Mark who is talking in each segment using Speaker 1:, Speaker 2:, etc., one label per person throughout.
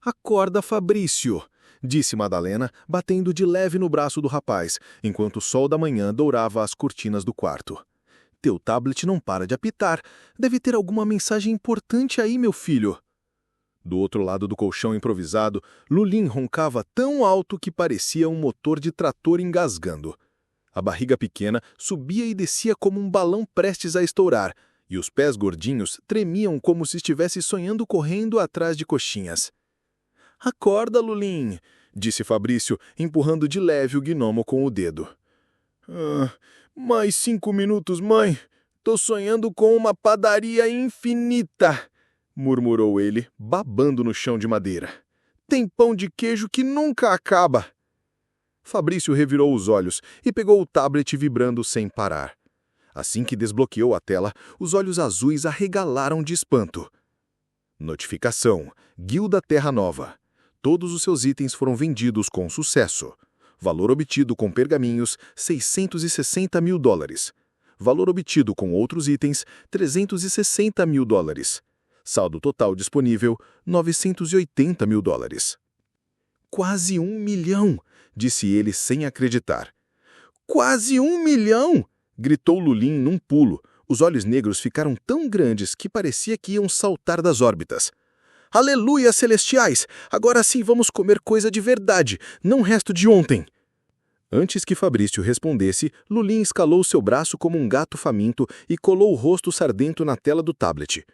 Speaker 1: Acorda, Fabrício, disse Madalena, batendo de leve no braço do rapaz, enquanto o sol da manhã dourava as cortinas do quarto. Teu tablet não para de apitar. Deve ter alguma mensagem importante aí, meu filho. Do outro lado do colchão improvisado, Lulim roncava tão alto que parecia um motor de trator engasgando. A barriga pequena subia e descia como um balão prestes a estourar, e os pés gordinhos tremiam como se estivesse sonhando correndo atrás de coxinhas. Acorda, Lulim, disse Fabrício, empurrando de leve o gnomo com o dedo. Mais 5 minutos, mãe. Tô sonhando com uma padaria infinita, murmurou ele, babando no chão de madeira. Tem pão de queijo que nunca acaba. Fabrício revirou os olhos e pegou o tablet vibrando sem parar. Assim que desbloqueou a tela, os olhos azuis arregalaram de espanto. Notificação: Guilda Terra Nova. Todos os seus itens foram vendidos com sucesso. Valor obtido com pergaminhos, $660 mil. Valor obtido com outros itens, $360 mil. Saldo total disponível, $980 mil. Quase 1 milhão, disse ele sem acreditar. Quase 1 milhão! Gritou Lulim num pulo. Os olhos negros ficaram tão grandes que parecia que iam saltar das órbitas. Aleluia, celestiais! Agora sim vamos comer coisa de verdade, não resto de ontem. Antes que Fabrício respondesse, Lulim escalou seu braço como um gato faminto e colou o rosto sardento na tela do tablet.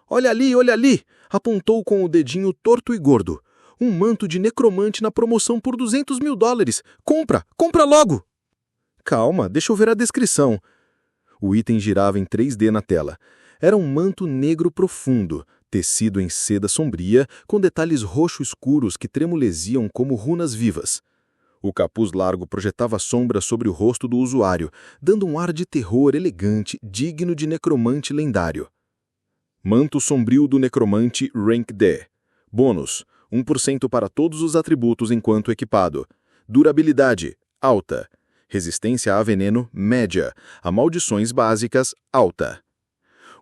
Speaker 1: Olha ali! Apontou com o dedinho torto e gordo. Um manto de necromante na promoção por $200 mil. Compra logo! Calma, deixa eu ver a descrição. O item girava em 3D na tela. Era um manto negro profundo, tecido em seda sombria, com detalhes roxo escuros que tremuleciam como runas vivas. O capuz largo projetava sombra sobre o rosto do usuário, dando um ar de terror elegante, digno de necromante lendário. Manto sombrio do necromante Rank D. Bônus: 1% para todos os atributos enquanto equipado. Durabilidade: alta. Resistência a veneno: média. A maldições básicas: alta.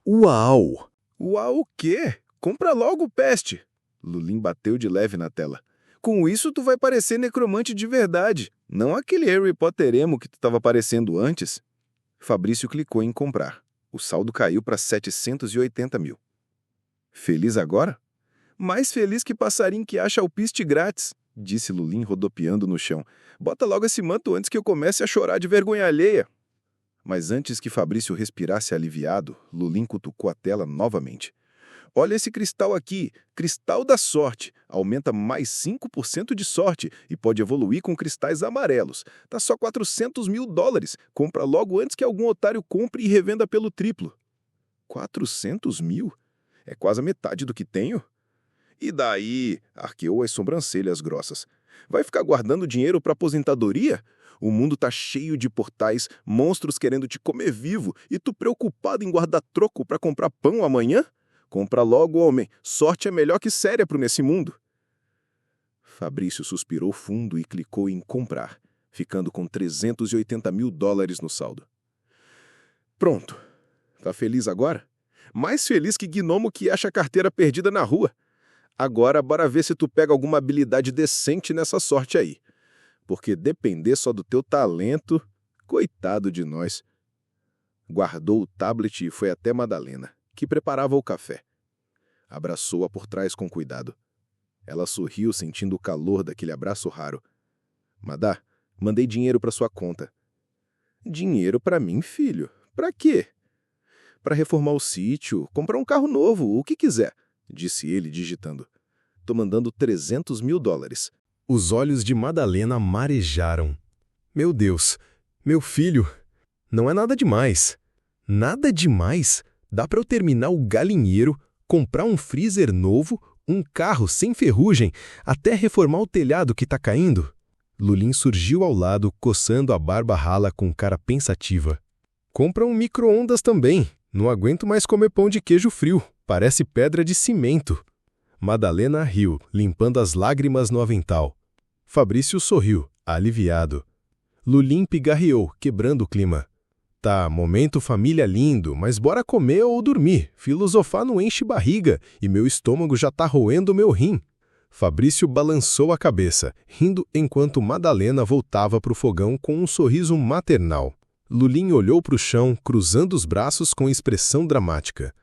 Speaker 1: Uau!
Speaker 2: Uau o quê? Compra logo, peste! Lulim bateu de leve na tela. Com isso tu vai parecer necromante de verdade, não aquele Harry Potter emo que tu estava parecendo antes. Fabrício clicou em comprar. O saldo caiu para 780 mil. Feliz agora? Mais feliz que passarinho que acha alpiste grátis, disse Lulim rodopiando no chão. Bota logo esse manto antes que eu comece a chorar de vergonha alheia. Mas antes que Fabrício respirasse aliviado, Lulim cutucou a tela novamente. Olha esse cristal aqui, cristal da sorte. Aumenta mais 5% de sorte e pode evoluir com cristais amarelos. Tá só $400 mil. Compra logo antes que algum otário compre e revenda pelo triplo. 400 mil? É quase a metade do que tenho. E daí? Arqueou as sobrancelhas grossas. Vai ficar guardando dinheiro para aposentadoria? O mundo tá cheio de portais, monstros querendo te comer vivo e tu preocupado em guardar troco para comprar pão amanhã? Compra logo, homem. Sorte é melhor que cérebro nesse mundo. Fabrício suspirou fundo e clicou em comprar, ficando com $380 mil no saldo. Pronto. Tá feliz agora? Mais feliz que gnomo que acha a carteira perdida na rua. Agora, bora ver se tu pega alguma habilidade decente nessa sorte aí. Porque depender só do teu talento, coitado de nós. Guardou o tablet e foi até Madalena, que preparava o café. Abraçou-a por trás com cuidado. Ela sorriu sentindo o calor daquele abraço raro. Madá, mandei dinheiro para sua conta. Dinheiro para mim, filho? Para quê? Para reformar o sítio, comprar um carro novo, o que quiser, disse ele digitando. Tô mandando $300 mil.
Speaker 3: Os olhos de Madalena marejaram. Meu Deus, meu filho, não é nada demais. Nada demais? Dá para eu terminar o galinheiro, comprar um freezer novo, um carro sem ferrugem, até reformar o telhado que tá caindo? Lulim surgiu ao lado, coçando a barba rala com cara pensativa. Compra um micro-ondas também. Não aguento mais comer pão de queijo frio. Parece pedra de cimento. Madalena riu, limpando as lágrimas no avental. Fabrício sorriu, aliviado. Lulim pigarreou, quebrando o clima. Tá, momento família lindo, mas bora comer ou dormir. Filosofar não enche barriga e meu estômago já tá roendo meu rim. Fabrício balançou a cabeça, rindo enquanto Madalena voltava para o fogão com um sorriso maternal. Lulin olhou para o chão, cruzando os braços com expressão dramática.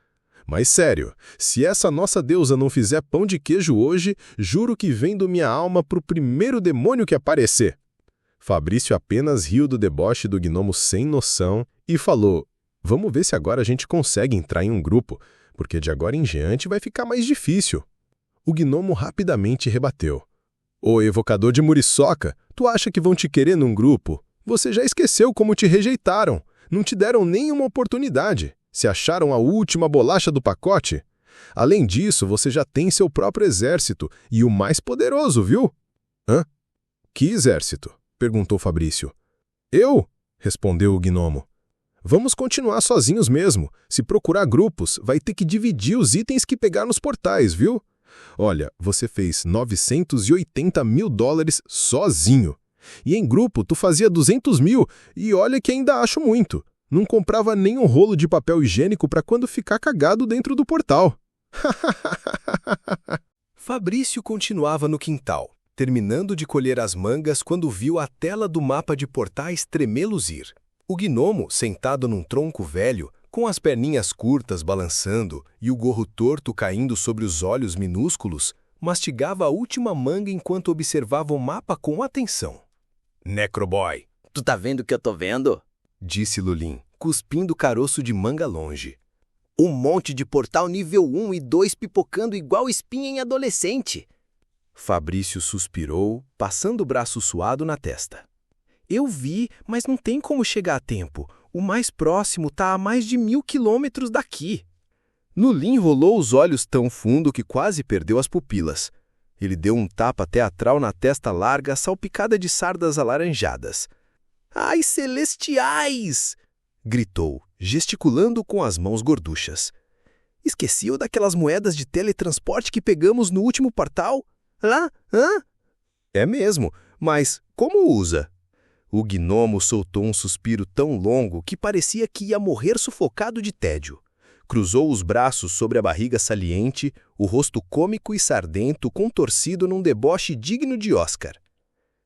Speaker 3: Mas sério, se essa nossa deusa não fizer pão de queijo hoje, juro que vendo minha alma pro primeiro demônio que aparecer. Fabrício apenas riu do deboche do gnomo sem noção e falou: vamos ver se agora a gente consegue entrar em um grupo, porque de agora em diante vai ficar mais difícil. O gnomo rapidamente rebateu: ô evocador de muriçoca, tu acha que vão te querer num grupo? Você já esqueceu como te rejeitaram, não te deram nenhuma oportunidade. Se acharam a última bolacha do pacote? Além disso, você já tem seu próprio exército, e o mais poderoso, viu? Hã? Que exército? Perguntou Fabrício. Eu? Respondeu o gnomo. Vamos continuar sozinhos mesmo. Se procurar grupos, vai ter que dividir os itens que pegar nos portais, viu? Olha, você fez 980 mil dólares sozinho. E em grupo, tu fazia 200 mil, e olha que ainda acho muito. Não comprava nem um rolo de papel higiênico para quando ficar cagado dentro do portal. Fabrício continuava no quintal, terminando de colher as mangas quando viu a tela do mapa de portais tremeluzir. O gnomo, sentado num tronco velho, com as perninhas curtas balançando e o gorro torto caindo sobre os olhos minúsculos, mastigava a última manga enquanto observava o mapa com atenção. Necroboy,
Speaker 4: Tu tá vendo o que eu tô vendo?
Speaker 3: disse Lulin, cuspindo caroço de manga longe.
Speaker 4: Um monte de portal nível 1 e 2 pipocando igual espinha em adolescente.
Speaker 3: Fabrício suspirou, passando o braço suado na testa. Eu vi, mas não tem como chegar a tempo. O mais próximo tá a mais de 1000 quilômetros daqui. Lulin rolou os olhos tão fundo que quase perdeu as pupilas. Ele deu um tapa teatral na testa larga, salpicada de sardas alaranjadas. Ai, celestiais! Gritou, gesticulando com as mãos gorduchas. Esqueceu daquelas moedas de teletransporte que pegamos no último portal? Lá? Hã? É mesmo, mas como usa? O gnomo soltou um suspiro tão longo que parecia que ia morrer sufocado de tédio. Cruzou os braços sobre a barriga saliente, o rosto cômico e sardento contorcido num deboche digno de Oscar.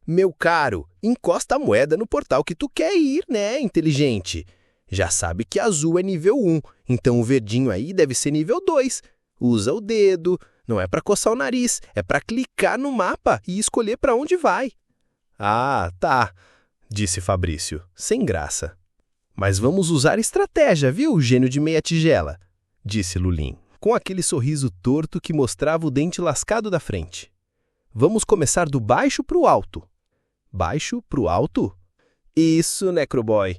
Speaker 3: Meu caro, encosta a moeda no portal que tu quer ir, né, inteligente? Já sabe que azul é nível 1, então o verdinho aí deve ser nível 2. Usa o dedo, não é pra coçar o nariz, é pra clicar no mapa e escolher pra onde vai. Ah, tá, disse Fabrício, sem graça. Mas vamos usar estratégia, viu, gênio de meia tigela? Disse Lulin, com aquele sorriso torto que mostrava o dente lascado da frente. Vamos começar do baixo pro alto. Baixo pro alto? Isso, Necroboy!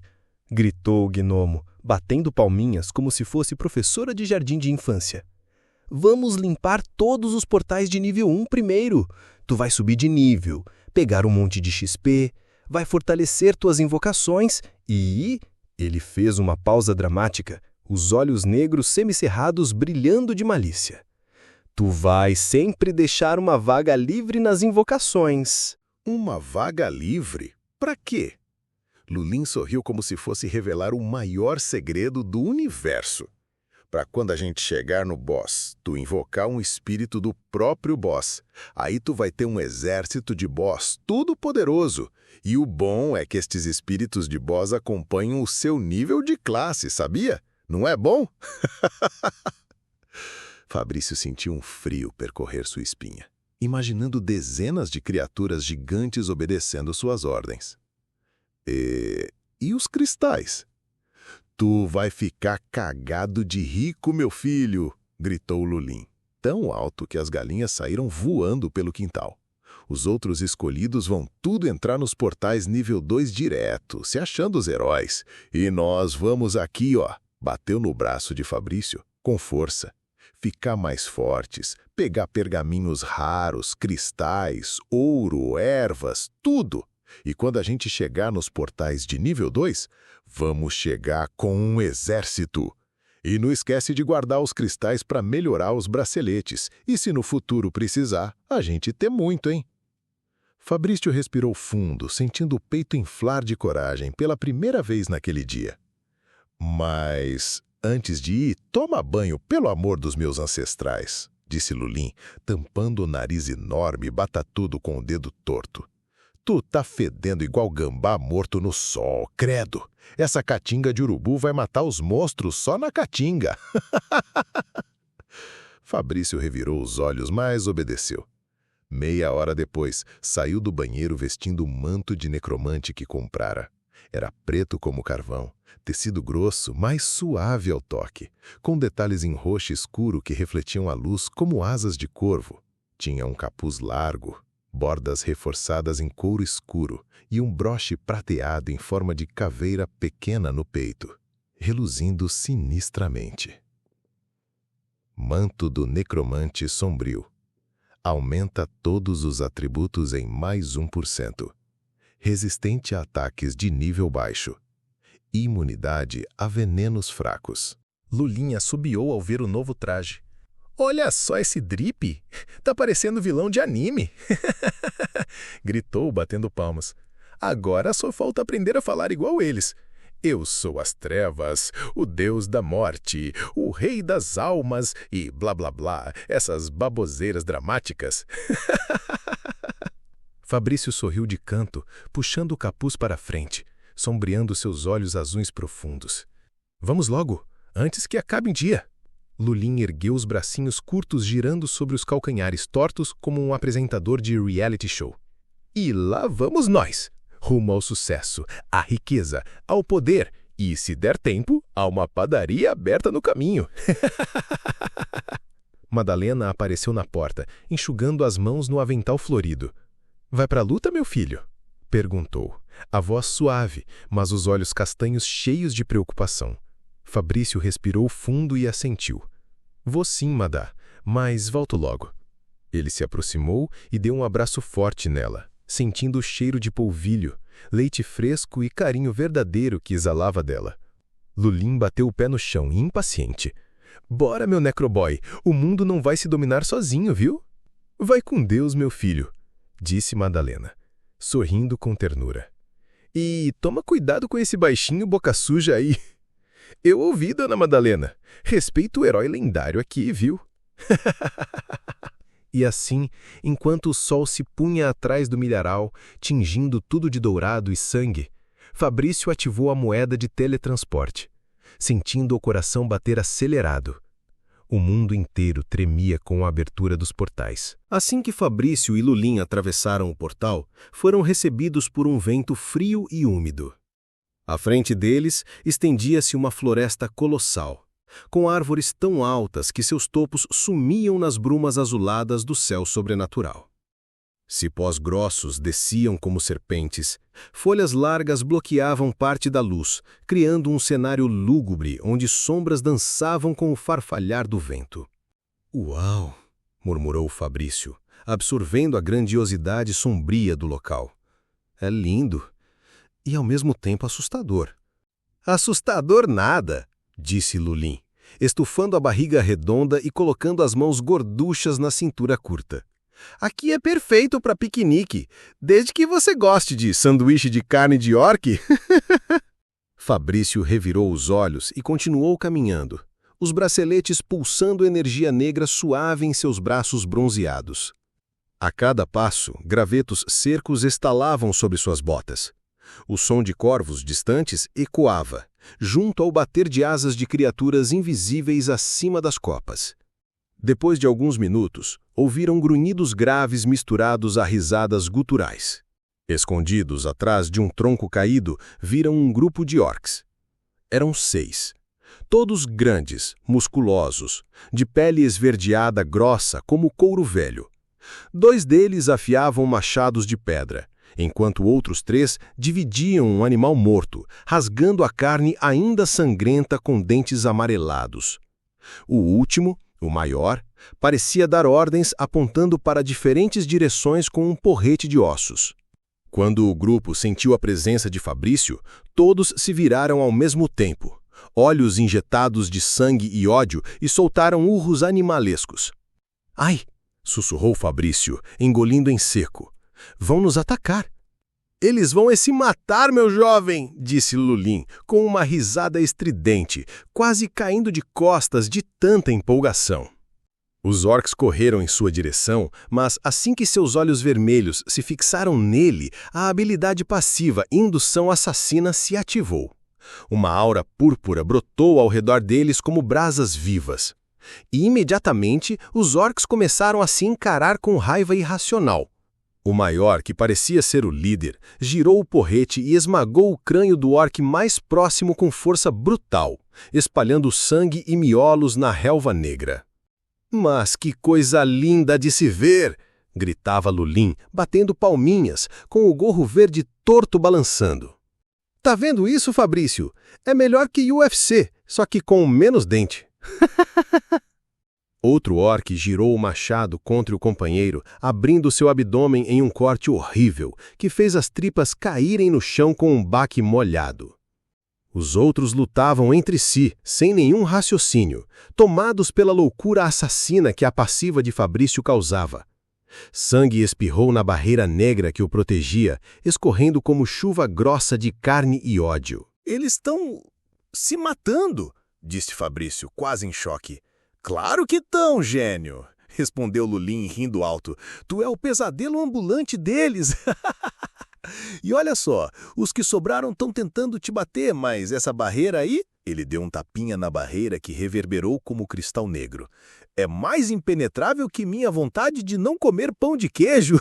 Speaker 3: Gritou o gnomo, batendo palminhas como se fosse professora de jardim de infância. Vamos limpar todos os portais de nível 1 primeiro. Tu vai subir de nível, pegar um monte de XP, vai fortalecer tuas invocações e... Ele fez uma pausa dramática, os olhos negros semicerrados brilhando de malícia. Tu vai sempre deixar uma vaga livre nas invocações.
Speaker 1: Uma vaga livre? Pra quê? Lulin sorriu como se fosse revelar o maior segredo do universo. Pra quando a gente chegar no boss, tu invocar um espírito do próprio boss. Aí tu vai ter um exército de boss, tudo poderoso. E o bom é que estes espíritos de boss acompanham o seu nível de classe, sabia? Não é bom? Fabrício sentiu um frio percorrer sua espinha, imaginando dezenas de criaturas gigantes obedecendo suas ordens. E os cristais? Tu vai ficar cagado de rico, meu filho, gritou Lulin, tão alto que as galinhas saíram voando pelo quintal. Os outros escolhidos vão tudo entrar nos portais nível 2 direto, se achando os heróis. E nós vamos aqui, ó, bateu no braço de Fabrício, com força. Ficar mais fortes, pegar pergaminhos raros, cristais, ouro, ervas, tudo. E quando a gente chegar nos portais de nível 2, vamos chegar com um exército. E não esquece de guardar os cristais para melhorar os braceletes. E se no futuro precisar, a gente tem muito, hein? Fabrício respirou fundo, sentindo o peito inflar de coragem pela primeira vez naquele dia. Mas, antes de ir, toma banho, pelo amor dos meus ancestrais.
Speaker 5: disse Lulin, tampando o nariz enorme e batatudo com o dedo torto. Tu tá fedendo igual gambá morto no sol, credo. Essa caatinga de urubu vai matar os monstros só na caatinga. Fabrício revirou os olhos, mas obedeceu. Meia hora depois, saiu do banheiro vestindo o manto de necromante que comprara. Era preto como carvão, tecido grosso, mas suave ao toque, com detalhes em roxo escuro que refletiam a luz como asas de corvo. Tinha um capuz largo, bordas reforçadas em couro escuro e um broche prateado em forma de caveira pequena no peito, reluzindo sinistramente. Manto do necromante sombrio. Aumenta todos os atributos em mais 1%. Resistente a ataques de nível baixo. Imunidade a venenos fracos.
Speaker 3: Lulin assobiou ao ver o novo traje. Olha só esse drip! Tá parecendo vilão de anime! Gritou, batendo palmas. Agora só falta aprender a falar igual eles. Eu sou as trevas, o deus da morte, o rei das almas e blá blá blá, essas baboseiras dramáticas. Fabrício sorriu de canto, puxando o capuz para a frente, sombreando seus olhos azuis profundos. Vamos logo, antes que acabe o dia. Lulin ergueu os bracinhos curtos girando sobre os calcanhares tortos como um apresentador de reality show. E lá vamos nós! Rumo ao sucesso, à riqueza, ao poder e, se der tempo, a uma padaria aberta no caminho. Madalena apareceu na porta, enxugando as mãos no avental florido. Vai pra luta, meu filho? Perguntou, a voz suave, mas os olhos castanhos cheios de preocupação. Fabrício respirou fundo e assentiu. Vou sim, Madá, mas volto logo. Ele se aproximou e deu um abraço forte nela, sentindo o cheiro de polvilho, leite fresco e carinho verdadeiro que exalava dela. Lulin bateu o pé no chão, impaciente. Bora, meu necroboy, o mundo não vai se dominar sozinho, viu? Vai com Deus, meu filho, disse Madalena, sorrindo com ternura. E toma cuidado com esse baixinho boca suja aí. Eu ouvi, dona Madalena. Respeita o herói lendário aqui, viu? E assim, enquanto o sol se punha atrás do milharal, tingindo tudo de dourado e sangue, Fabrício ativou a moeda de teletransporte, sentindo o coração bater acelerado. O mundo inteiro tremia com a abertura dos portais. Assim que Fabrício e Lulin atravessaram o portal, foram recebidos por um vento frio e úmido. À frente deles, estendia-se uma floresta colossal, com árvores tão altas que seus topos sumiam nas brumas azuladas do céu sobrenatural. Cipós grossos desciam como serpentes, folhas largas bloqueavam parte da luz, criando um cenário lúgubre onde sombras dançavam com o farfalhar do vento. Uau! Murmurou Fabrício, absorvendo a grandiosidade sombria do local. É lindo e ao mesmo tempo assustador. Assustador nada! Disse Lulin, estufando a barriga redonda e colocando as mãos gorduchas na cintura curta. Aqui é perfeito para piquenique, desde que você goste de sanduíche de carne de orc. Fabrício revirou os olhos e continuou caminhando, os braceletes pulsando energia negra suave em seus braços bronzeados. A cada passo, gravetos cercos estalavam sobre suas botas. O som de corvos distantes ecoava, junto ao bater de asas de criaturas invisíveis acima das copas. Depois de alguns minutos, ouviram grunhidos graves misturados a risadas guturais. Escondidos atrás de um tronco caído, viram um grupo de orcs. Eram 6. Todos grandes, musculosos, de pele esverdeada grossa como couro velho. 2 deles afiavam machados de pedra, enquanto outros 3 dividiam um animal morto, rasgando a carne ainda sangrenta com dentes amarelados. O último, o maior, parecia dar ordens apontando para diferentes direções com um porrete de ossos. Quando o grupo sentiu a presença de Fabrício, todos se viraram ao mesmo tempo, olhos injetados de sangue e ódio, e soltaram urros animalescos. Ai! Sussurrou Fabrício, engolindo em seco. Vão nos atacar. Eles vão se matar, meu jovem, disse Lulin, com uma risada estridente, quase caindo de costas de tanta empolgação. Os orcs correram em sua direção, mas assim que seus olhos vermelhos se fixaram nele, a habilidade passiva Indução Assassina se ativou. Uma aura púrpura brotou ao redor deles como brasas vivas. E imediatamente os orcs começaram a se encarar com raiva irracional. O maior, que parecia ser o líder, girou o porrete e esmagou o crânio do orc mais próximo com força brutal, espalhando sangue e miolos na relva negra. Mas que coisa linda de se ver! Gritava Lulin, batendo palminhas, com o gorro verde torto balançando. Tá vendo isso, Fabrício? É melhor que UFC, só que com menos dente. Outro orc girou o machado contra o companheiro, abrindo seu abdômen em um corte horrível, que fez as tripas caírem no chão com um baque molhado. Os outros lutavam entre si, sem nenhum raciocínio, tomados pela loucura assassina que a passiva de Fabrício causava. Sangue espirrou na barreira negra que o protegia, escorrendo como chuva grossa de carne e ódio.
Speaker 1: Eles estão se matando, disse Fabrício, quase em choque. Claro que estão, gênio, respondeu Lulin rindo alto. Tu é o pesadelo ambulante deles. E olha só, os que sobraram estão tentando te bater, mas essa barreira aí... Ele deu um tapinha na barreira que reverberou como cristal negro. É mais impenetrável que minha vontade de não comer pão de queijo.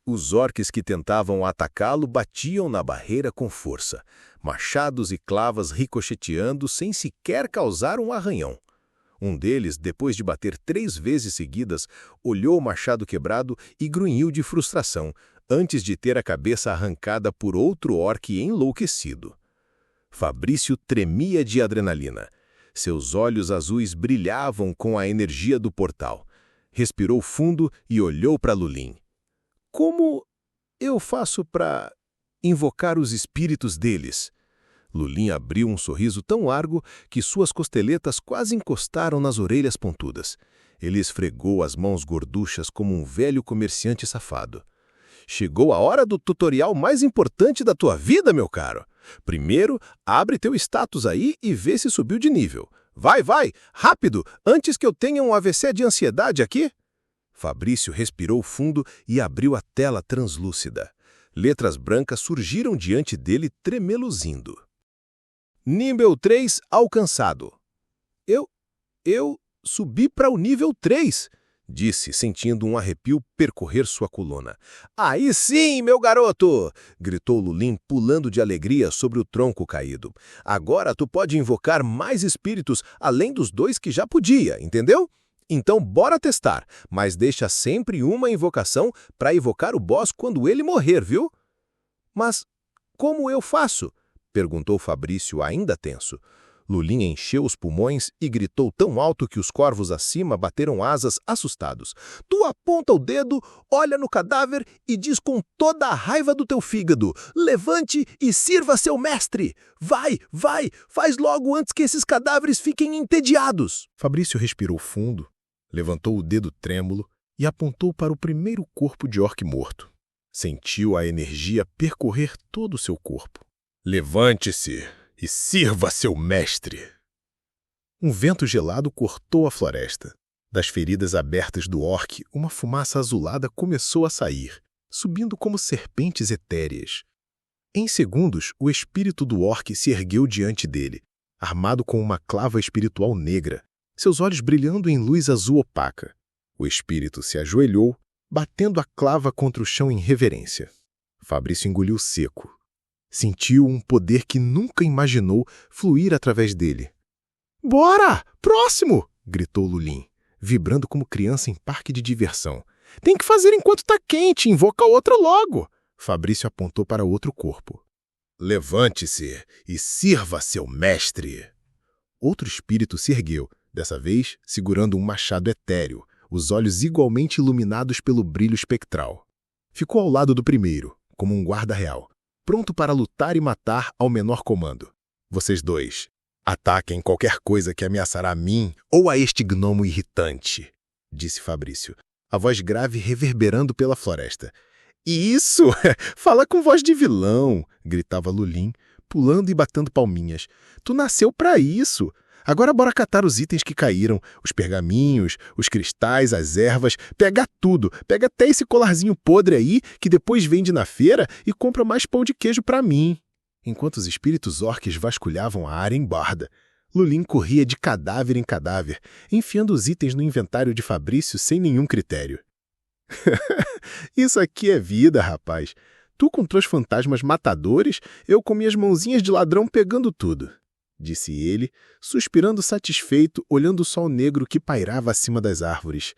Speaker 1: Os orques que tentavam atacá-lo batiam na barreira com força, machados e clavas ricocheteando sem sequer causar um arranhão. Um deles, depois de bater 3 vezes seguidas, olhou o machado quebrado e grunhiu de frustração, antes de ter a cabeça arrancada por outro orc enlouquecido. Fabrício tremia de adrenalina. Seus olhos azuis brilhavam com a energia do portal. Respirou fundo e olhou para Lulin. Como eu faço para invocar os espíritos deles? Lulin abriu um sorriso tão largo que suas costeletas quase encostaram nas orelhas pontudas. Ele esfregou as mãos gorduchas como um velho comerciante safado. Chegou a hora do tutorial mais importante da tua vida, meu caro. Primeiro, abre teu status aí e vê se subiu de nível. Vai, rápido, antes que eu tenha um AVC de ansiedade aqui. Fabrício respirou fundo e abriu a tela translúcida. Letras brancas surgiram diante dele tremeluzindo. Nível 3 alcançado. Eu subi para o nível 3, disse, sentindo um arrepio percorrer sua coluna. Aí sim, meu garoto! Gritou Lulin, pulando de alegria sobre o tronco caído. Agora tu pode invocar mais espíritos além dos 2 que já podia, entendeu? Então bora testar, mas deixa sempre uma invocação para invocar o boss quando ele morrer, viu? Mas como eu faço? Perguntou Fabrício, ainda tenso. Lulin encheu os pulmões e gritou tão alto que os corvos acima bateram asas assustados. Tu aponta o dedo, olha no cadáver e diz com toda a raiva do teu fígado: levante e sirva seu mestre! Vai, faz logo antes que esses cadáveres fiquem entediados! Fabrício respirou fundo, levantou o dedo trêmulo e apontou para o primeiro corpo de orc morto. Sentiu a energia percorrer todo o seu corpo. Levante-se e sirva seu mestre! Um vento gelado cortou a floresta. Das feridas abertas do orc, uma fumaça azulada começou a sair, subindo como serpentes etéreas. Em segundos, o espírito do orc se ergueu diante dele, armado com uma clava espiritual negra, seus olhos brilhando em luz azul opaca. O espírito se ajoelhou, batendo a clava contra o chão em reverência. Fabrício engoliu seco. Sentiu um poder que nunca imaginou fluir através dele. Bora! Próximo! Gritou Lulin, vibrando como criança em parque de diversão. Tem que fazer enquanto tá quente, invoca outra logo! Fabrício apontou para outro corpo. Levante-se e sirva seu mestre! Outro espírito se ergueu, dessa vez segurando um machado etéreo, os olhos igualmente iluminados pelo brilho espectral. Ficou ao lado do primeiro, como um guarda real, pronto para lutar e matar ao menor comando. Vocês 2, ataquem qualquer coisa que ameaçará a mim ou a este gnomo irritante, disse Fabrício, a voz grave reverberando pela floresta. Isso! Fala com voz de vilão! Gritava Lulin, pulando e batendo palminhas. Tu nasceu para isso!
Speaker 3: Agora bora catar os itens que caíram, os pergaminhos, os cristais, as ervas, pegar tudo. Pega até esse colarzinho podre aí, que depois vende na feira e compra mais pão de queijo pra mim. Enquanto os espíritos orques vasculhavam a área em borda, Lulin corria de cadáver em cadáver, enfiando os itens no inventário de Fabrício sem nenhum critério. Isso aqui é vida, rapaz. Tu com teus fantasmas matadores, eu com minhas mãozinhas de ladrão pegando tudo, disse ele, suspirando satisfeito, olhando o sol negro que pairava acima das árvores.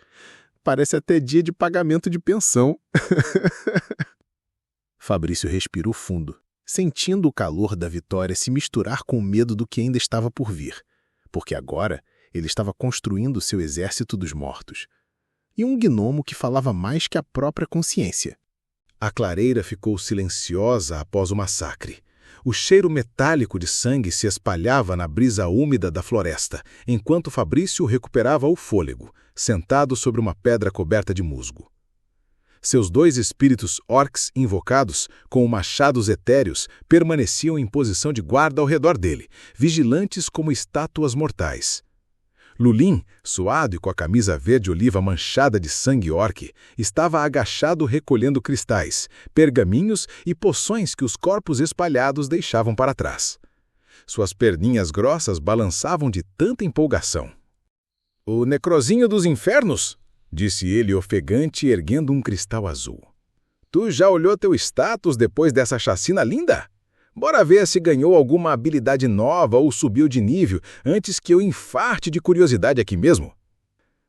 Speaker 3: Parece até dia de pagamento de pensão. Fabrício respirou fundo, sentindo o calor da vitória se misturar com o medo do que ainda estava por vir, porque agora ele estava construindo seu exército dos mortos. E um gnomo que falava mais que a própria consciência. A clareira ficou silenciosa após o massacre. O cheiro metálico de sangue se espalhava na brisa úmida da floresta, enquanto Fabrício recuperava o fôlego, sentado sobre uma pedra coberta de musgo. Seus 2 espíritos orcs invocados, com machados etéreos, permaneciam em posição de guarda ao redor dele, vigilantes como estátuas mortais. Lulin, suado e com a camisa verde-oliva manchada de sangue orc, estava agachado recolhendo cristais, pergaminhos e poções que os corpos espalhados deixavam para trás. Suas perninhas grossas balançavam de tanta empolgação. "O necrozinho dos infernos?" disse ele ofegante, erguendo um cristal azul. "Tu já olhou teu status depois dessa chacina linda? Bora ver se ganhou alguma habilidade nova ou subiu de nível antes que eu infarte de curiosidade aqui mesmo."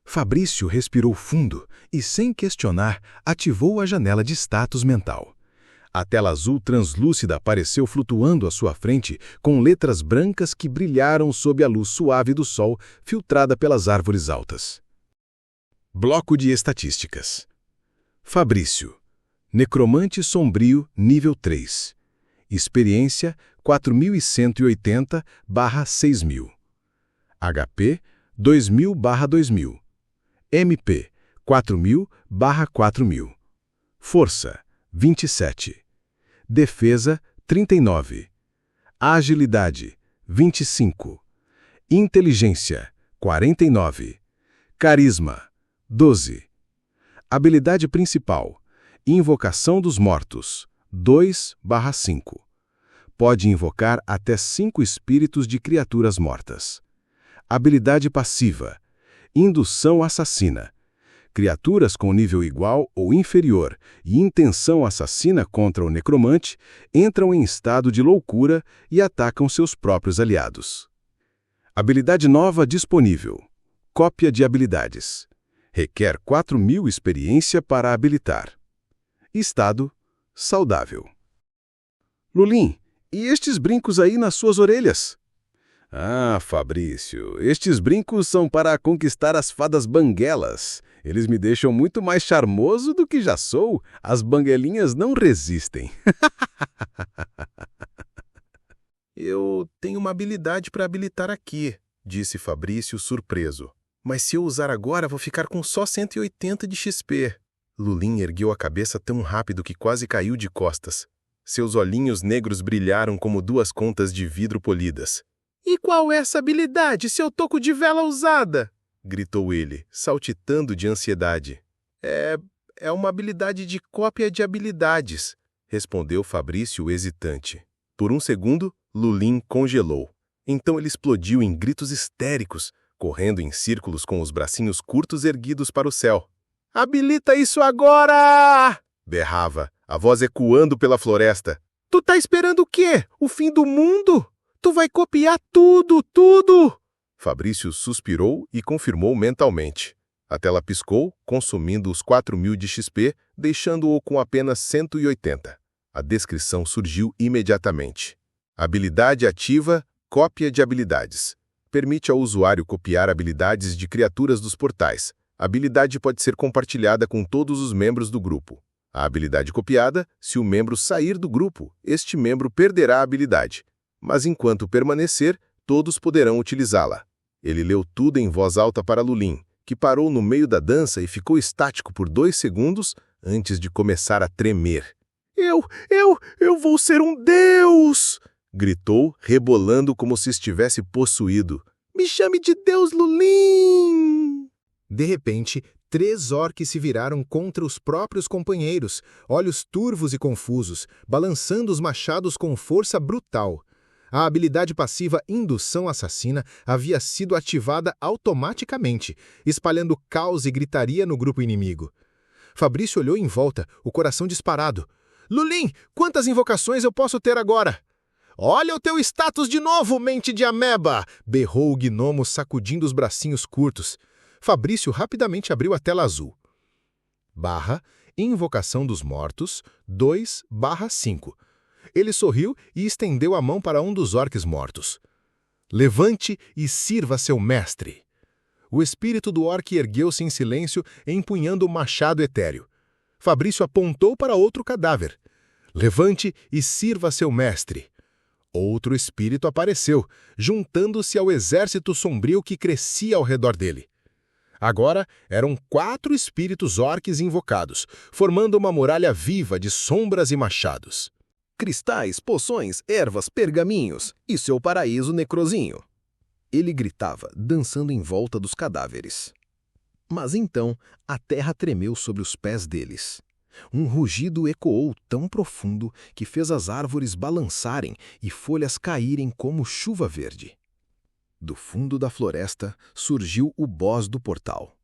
Speaker 3: Fabrício respirou fundo e, sem questionar, ativou a janela de status mental. A tela azul translúcida apareceu flutuando à sua frente com letras brancas que brilharam sob a luz suave do sol filtrada pelas árvores altas. Bloco de estatísticas. Fabrício. Necromante sombrio, nível 3. Experiência 4180/6000. HP 2000/2000. MP 4000/4000. Força 27. Defesa 39. Agilidade 25. Inteligência 49. Carisma 12. Habilidade principal: Invocação dos Mortos 2/5. Pode invocar até 5 espíritos de criaturas mortas. Habilidade passiva: Indução assassina. Criaturas com nível igual ou inferior e intenção assassina contra o necromante entram em estado de loucura e atacam seus próprios aliados. Habilidade nova disponível: Cópia de habilidades. Requer 4000 experiência para habilitar. Estado: saudável. Lulin, e estes brincos aí nas suas orelhas? Ah, Fabrício, estes brincos são para conquistar as fadas banguelas. Eles me deixam muito mais charmoso do que já sou. As banguelinhas não resistem.
Speaker 1: Eu tenho uma habilidade para habilitar aqui, disse Fabrício surpreso. Mas se eu usar agora, vou ficar com só 180 de XP. Lulin ergueu a cabeça tão rápido que quase caiu de costas. Seus olhinhos negros brilharam como 2 contas de vidro polidas. E qual é essa habilidade, seu toco de vela usada? Gritou ele, saltitando de ansiedade. É uma habilidade de cópia de habilidades, respondeu Fabrício hesitante. Por um segundo, Lulin congelou. Então ele explodiu em gritos histéricos, correndo em círculos com os bracinhos curtos erguidos para o céu. Habilita isso agora! Berrava, a voz ecoando pela floresta. Tu tá esperando o quê? O fim do mundo? Tu vai copiar tudo, tudo! Fabrício suspirou e confirmou mentalmente. A tela piscou, consumindo os 4000 de XP, deixando-o com apenas 180. A descrição surgiu imediatamente. Habilidade ativa, cópia de habilidades. Permite ao usuário copiar habilidades de criaturas dos portais. A habilidade pode ser compartilhada com todos os membros do grupo. A habilidade copiada, se o membro sair do grupo, este membro perderá a habilidade. Mas enquanto permanecer, todos poderão utilizá-la. Ele leu tudo em voz alta para Lulin, que parou no meio da dança e ficou estático por 2 segundos antes de começar a tremer. Eu vou ser um deus! Gritou, rebolando como se estivesse possuído.
Speaker 2: Me chame de Deus Lulim!
Speaker 3: De repente, 3 orques se viraram contra os próprios companheiros, olhos turvos e confusos, balançando os machados com força brutal. A habilidade passiva Indução Assassina havia sido ativada automaticamente, espalhando caos e gritaria no grupo inimigo. Fabrício olhou em volta, o coração disparado. Lulim, quantas invocações eu posso ter agora? Olha o teu status de novo, mente de ameba! Berrou o gnomo, sacudindo os bracinhos curtos. Fabrício rapidamente abriu a tela azul. Invocação dos Mortos 2/5. Ele sorriu e estendeu a mão para um dos orques mortos. Levante e sirva seu mestre. O espírito do orque ergueu-se em silêncio, empunhando o machado etéreo. Fabrício apontou para outro cadáver. Levante e sirva seu mestre. Outro espírito apareceu, juntando-se ao exército sombrio que crescia ao redor dele. Agora eram 4 espíritos orques invocados, formando uma muralha viva de sombras e machados.
Speaker 6: Cristais, poções, ervas, pergaminhos e seu paraíso necrozinho. Ele gritava, dançando em volta dos cadáveres. Mas então a terra tremeu sobre os pés deles. Um rugido ecoou tão profundo que fez as árvores balançarem e folhas caírem como chuva verde. Do fundo da floresta surgiu o boss do portal.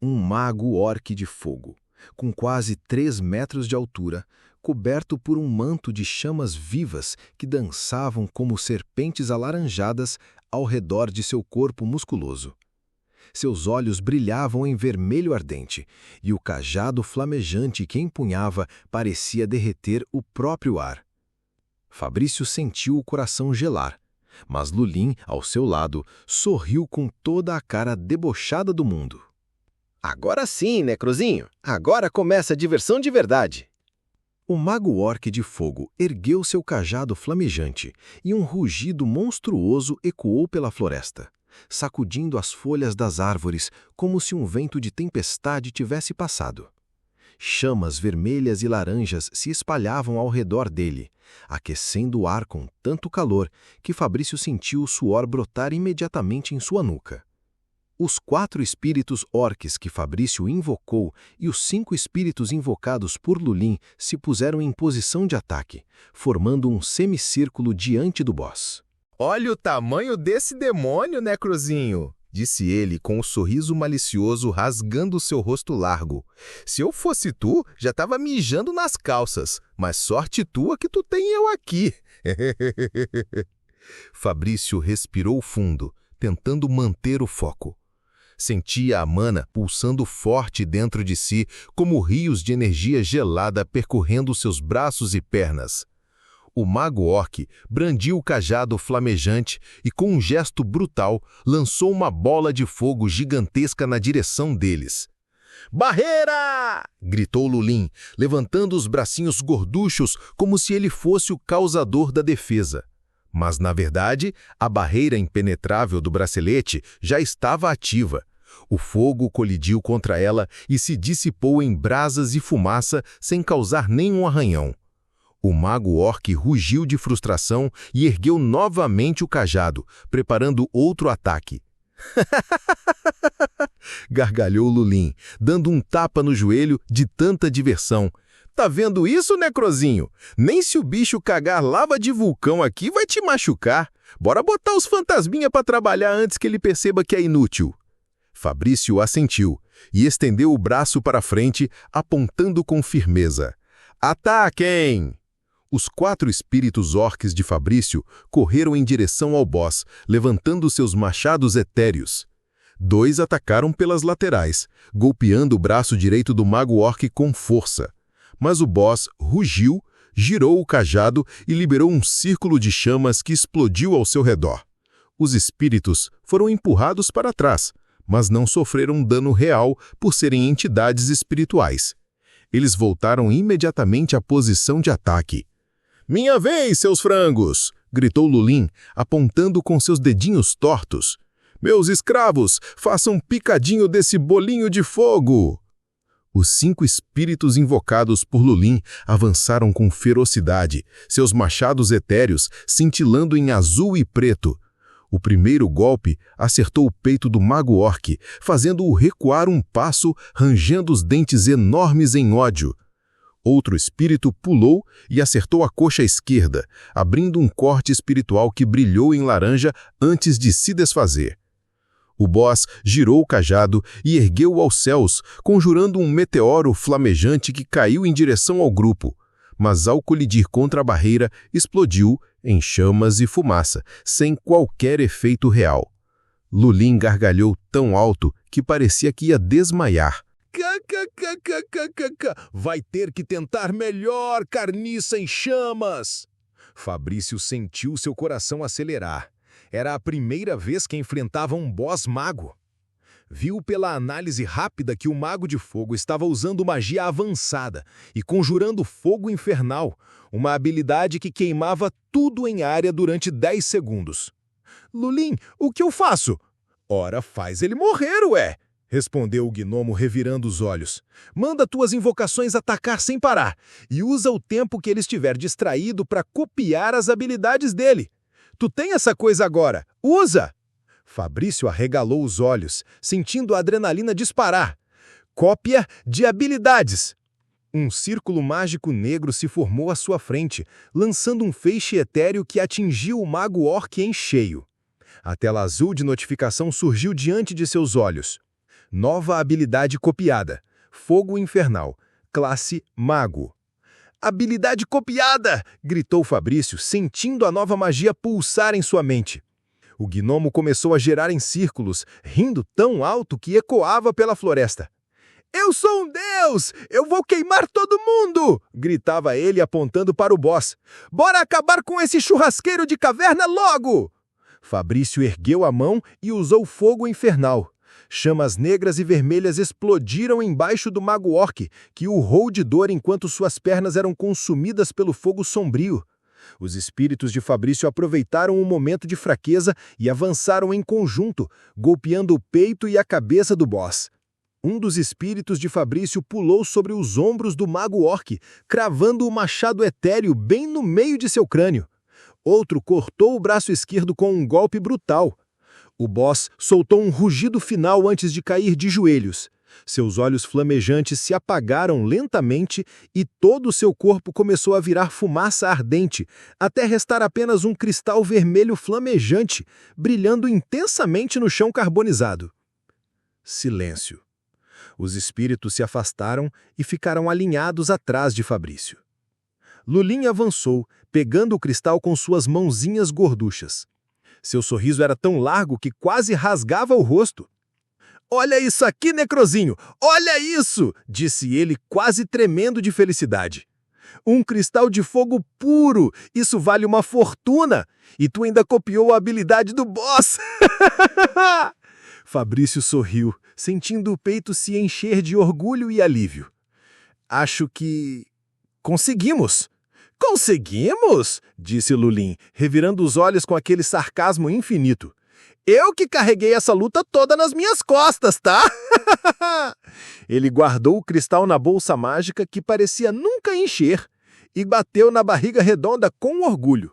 Speaker 6: Um mago orque de fogo, com quase 3 metros de altura, coberto por um manto de chamas vivas que dançavam como serpentes alaranjadas ao redor de seu corpo musculoso. Seus olhos brilhavam em vermelho ardente, e o cajado flamejante que empunhava parecia derreter o próprio ar. Fabrício sentiu o coração gelar, mas Lulim, ao seu lado, sorriu com toda a cara debochada do mundo.
Speaker 4: Agora sim, necrozinho. Agora começa a diversão de verdade.
Speaker 6: O mago orque de fogo ergueu seu cajado flamejante e um rugido monstruoso ecoou pela floresta, sacudindo as folhas das árvores como se um vento de tempestade tivesse passado. Chamas vermelhas e laranjas se espalhavam ao redor dele, aquecendo o ar com tanto calor que Fabrício sentiu o suor brotar imediatamente em sua nuca. Os 4 espíritos orques que Fabrício invocou e os 5 espíritos invocados por Lulim se puseram em posição de ataque, formando um semicírculo diante do boss.
Speaker 3: Olha o tamanho desse demônio, necrozinho! Disse ele com um sorriso malicioso rasgando seu rosto largo. Se eu fosse tu, já estava mijando nas calças, mas sorte tua que tu tem eu aqui. Fabrício respirou fundo, tentando manter o foco. Sentia a mana pulsando forte dentro de si, como rios de energia gelada percorrendo seus braços e pernas. O mago orque brandiu o cajado flamejante e, com um gesto brutal, lançou uma bola de fogo gigantesca na direção deles. «Barreira!» gritou Lulim, levantando os bracinhos gorduchos como se ele fosse o causador da defesa. Mas, na verdade, a barreira impenetrável do bracelete já estava ativa. O fogo colidiu contra ela e se dissipou em brasas e fumaça sem causar nenhum arranhão. O mago orque rugiu de frustração e ergueu novamente o cajado, preparando outro ataque. Gargalhou Lulim, dando um tapa no joelho de tanta diversão. Tá vendo isso, necrozinho? Nem se o bicho cagar lava de vulcão aqui vai te machucar. Bora botar os fantasminha pra trabalhar antes que ele perceba que é inútil. Fabrício assentiu e estendeu o braço para frente, apontando com firmeza. Ataquem! Os 4 espíritos orques de Fabrício correram em direção ao boss, levantando seus machados etéreos. 2 atacaram pelas laterais, golpeando o braço direito do mago orque com força. Mas o boss rugiu, girou o cajado e liberou um círculo de chamas que explodiu ao seu redor. Os espíritos foram empurrados para trás, mas não sofreram dano real por serem entidades espirituais. Eles voltaram imediatamente à posição de ataque. «Minha vez, seus frangos!» gritou Lulim, apontando com seus dedinhos tortos. «Meus escravos, façam um picadinho desse bolinho de fogo!» Os 5 espíritos invocados por Lulim avançaram com ferocidade, seus machados etéreos cintilando em azul e preto. O primeiro golpe acertou o peito do mago-orc, fazendo-o recuar um passo, rangendo os dentes enormes em ódio. Outro espírito pulou e acertou a coxa esquerda, abrindo um corte espiritual que brilhou em laranja antes de se desfazer. O boss girou o cajado e ergueu-o aos céus, conjurando um meteoro flamejante que caiu em direção ao grupo, mas ao colidir contra a barreira, explodiu em chamas e fumaça, sem qualquer efeito real. Lulin gargalhou tão alto que parecia que ia desmaiar.
Speaker 6: Vai ter que tentar melhor, carniça em chamas! Fabrício sentiu seu coração acelerar. Era a primeira vez que enfrentava um boss mago. Viu pela análise rápida que o mago de fogo estava usando magia avançada e conjurando fogo infernal, uma habilidade que queimava tudo em área durante 10 segundos. Lulin, o que eu faço? Ora, faz ele morrer, ué! Respondeu o gnomo revirando os olhos. Manda tuas invocações atacar sem parar e usa o tempo que ele estiver distraído para copiar as habilidades dele. Tu tem essa coisa agora, usa! Fabrício arregalou os olhos, sentindo a adrenalina disparar. Cópia de habilidades! Um círculo mágico negro se formou à sua frente, lançando um feixe etéreo que atingiu o mago-orc em cheio. A tela azul de notificação surgiu diante de seus olhos. Nova habilidade copiada. Fogo infernal. Classe Mago. Habilidade copiada! Gritou Fabrício, sentindo a nova magia pulsar em sua mente. O gnomo começou a girar em círculos, rindo tão alto que ecoava pela floresta. Eu sou um deus! Eu vou queimar todo mundo! Gritava ele apontando para o boss. Bora acabar com esse churrasqueiro de caverna logo! Fabrício ergueu a mão e usou fogo infernal. Chamas negras e vermelhas explodiram embaixo do mago-orc, que urrou de dor enquanto suas pernas eram consumidas pelo fogo sombrio. Os espíritos de Fabrício aproveitaram o momento de fraqueza e avançaram em conjunto, golpeando o peito e a cabeça do boss. Um dos espíritos de Fabrício pulou sobre os ombros do mago-orc, cravando o machado etéreo bem no meio de seu crânio. Outro cortou o braço esquerdo com um golpe brutal. O boss soltou um rugido final antes de cair de joelhos. Seus olhos flamejantes se apagaram lentamente e todo o seu corpo começou a virar fumaça ardente, até restar apenas um cristal vermelho flamejante, brilhando intensamente no chão carbonizado. Silêncio. Os espíritos se afastaram e ficaram alinhados atrás de Fabrício. Lulin avançou, pegando o cristal com suas mãozinhas gorduchas. Seu sorriso era tão largo que quase rasgava o rosto. Olha isso aqui, necrozinho! Olha isso! Disse ele, quase tremendo de felicidade. Um cristal de fogo puro! Isso vale uma fortuna! E tu ainda copiou a habilidade do boss! Fabrício sorriu, sentindo o peito se encher de orgulho e alívio. Acho que... conseguimos! Conseguimos? Disse Lulin, revirando os olhos com aquele sarcasmo infinito. Eu que carreguei essa luta toda nas minhas costas, tá? Ele guardou o cristal na bolsa mágica que parecia nunca encher e bateu na barriga redonda com orgulho.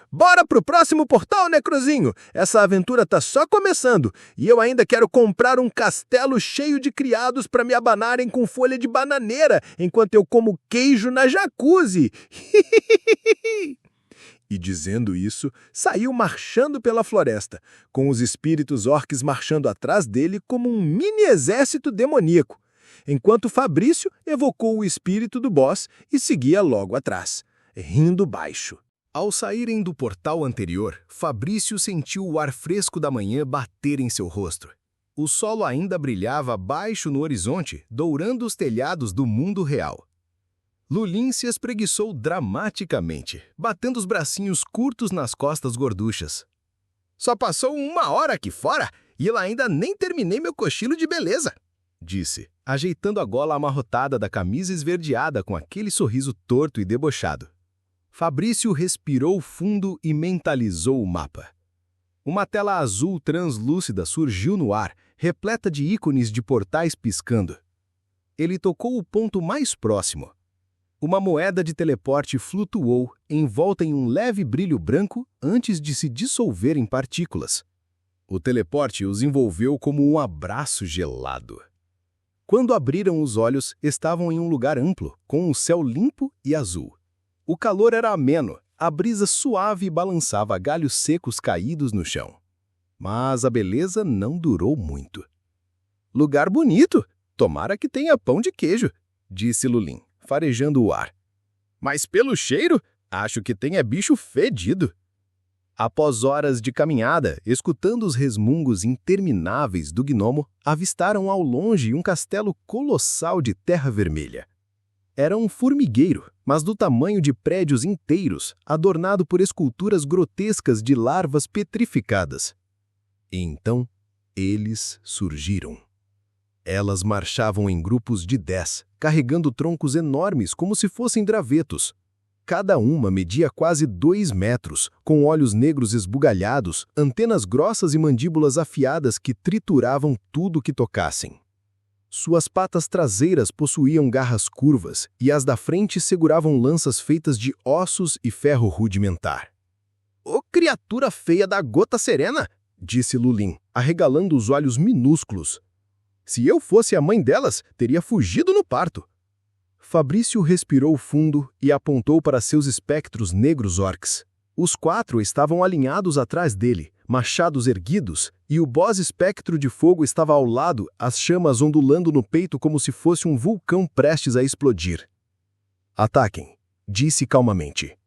Speaker 6: Bora pro próximo portal, necrozinho! Essa aventura tá só começando e eu ainda quero comprar um castelo cheio de criados para me abanarem com folha de bananeira enquanto eu como queijo na jacuzzi. E dizendo isso, saiu marchando pela floresta, com os espíritos orques marchando atrás dele como um mini exército demoníaco, enquanto Fabrício evocou o espírito do boss e seguia logo atrás, rindo baixo. Ao saírem do portal anterior, Fabrício sentiu o ar fresco da manhã bater em seu rosto. O solo ainda brilhava baixo no horizonte, dourando os telhados do mundo real. Lulin se espreguiçou dramaticamente, batendo os bracinhos curtos nas costas gorduchas. Só passou 1 hora aqui fora e eu ainda nem terminei meu cochilo de beleza, disse, ajeitando a gola amarrotada da camisa esverdeada com aquele sorriso torto e debochado. Fabrício respirou fundo e mentalizou o mapa. Uma tela azul translúcida surgiu no ar, repleta de ícones de portais piscando. Ele tocou o ponto mais próximo. Uma moeda de teleporte flutuou envolta em um leve brilho branco antes de se dissolver em partículas. O teleporte os envolveu como um abraço gelado. Quando abriram os olhos, estavam em um lugar amplo, com um céu limpo e azul. O calor era ameno, a brisa suave balançava galhos secos caídos no chão. Mas a beleza não durou muito. "Lugar bonito! Tomara que tenha pão de queijo", disse Lulin, farejando o ar. "Mas pelo cheiro, acho que tem bicho fedido." Após horas de caminhada, escutando os resmungos intermináveis do gnomo, avistaram ao longe um castelo colossal de terra vermelha. Era um formigueiro, mas do tamanho de prédios inteiros, adornado por esculturas grotescas de larvas petrificadas. E então, eles surgiram. Elas marchavam em grupos de 10, carregando troncos enormes como se fossem gravetos. Cada uma media quase 2 metros, com olhos negros esbugalhados, antenas grossas e mandíbulas afiadas que trituravam tudo que tocassem. Suas patas traseiras possuíam garras curvas e as da frente seguravam lanças feitas de ossos e ferro rudimentar. "Ô criatura feia da gota serena!" disse Lulin, arregalando os olhos minúsculos. "Se eu fosse a mãe delas, teria fugido no parto." Fabrício respirou fundo e apontou para seus espectros negros orcs. Os 4 estavam alinhados atrás dele, machados erguidos, e o boss espectro de fogo estava ao lado, as chamas ondulando no peito como se fosse um vulcão prestes a explodir. "Ataquem", disse calmamente.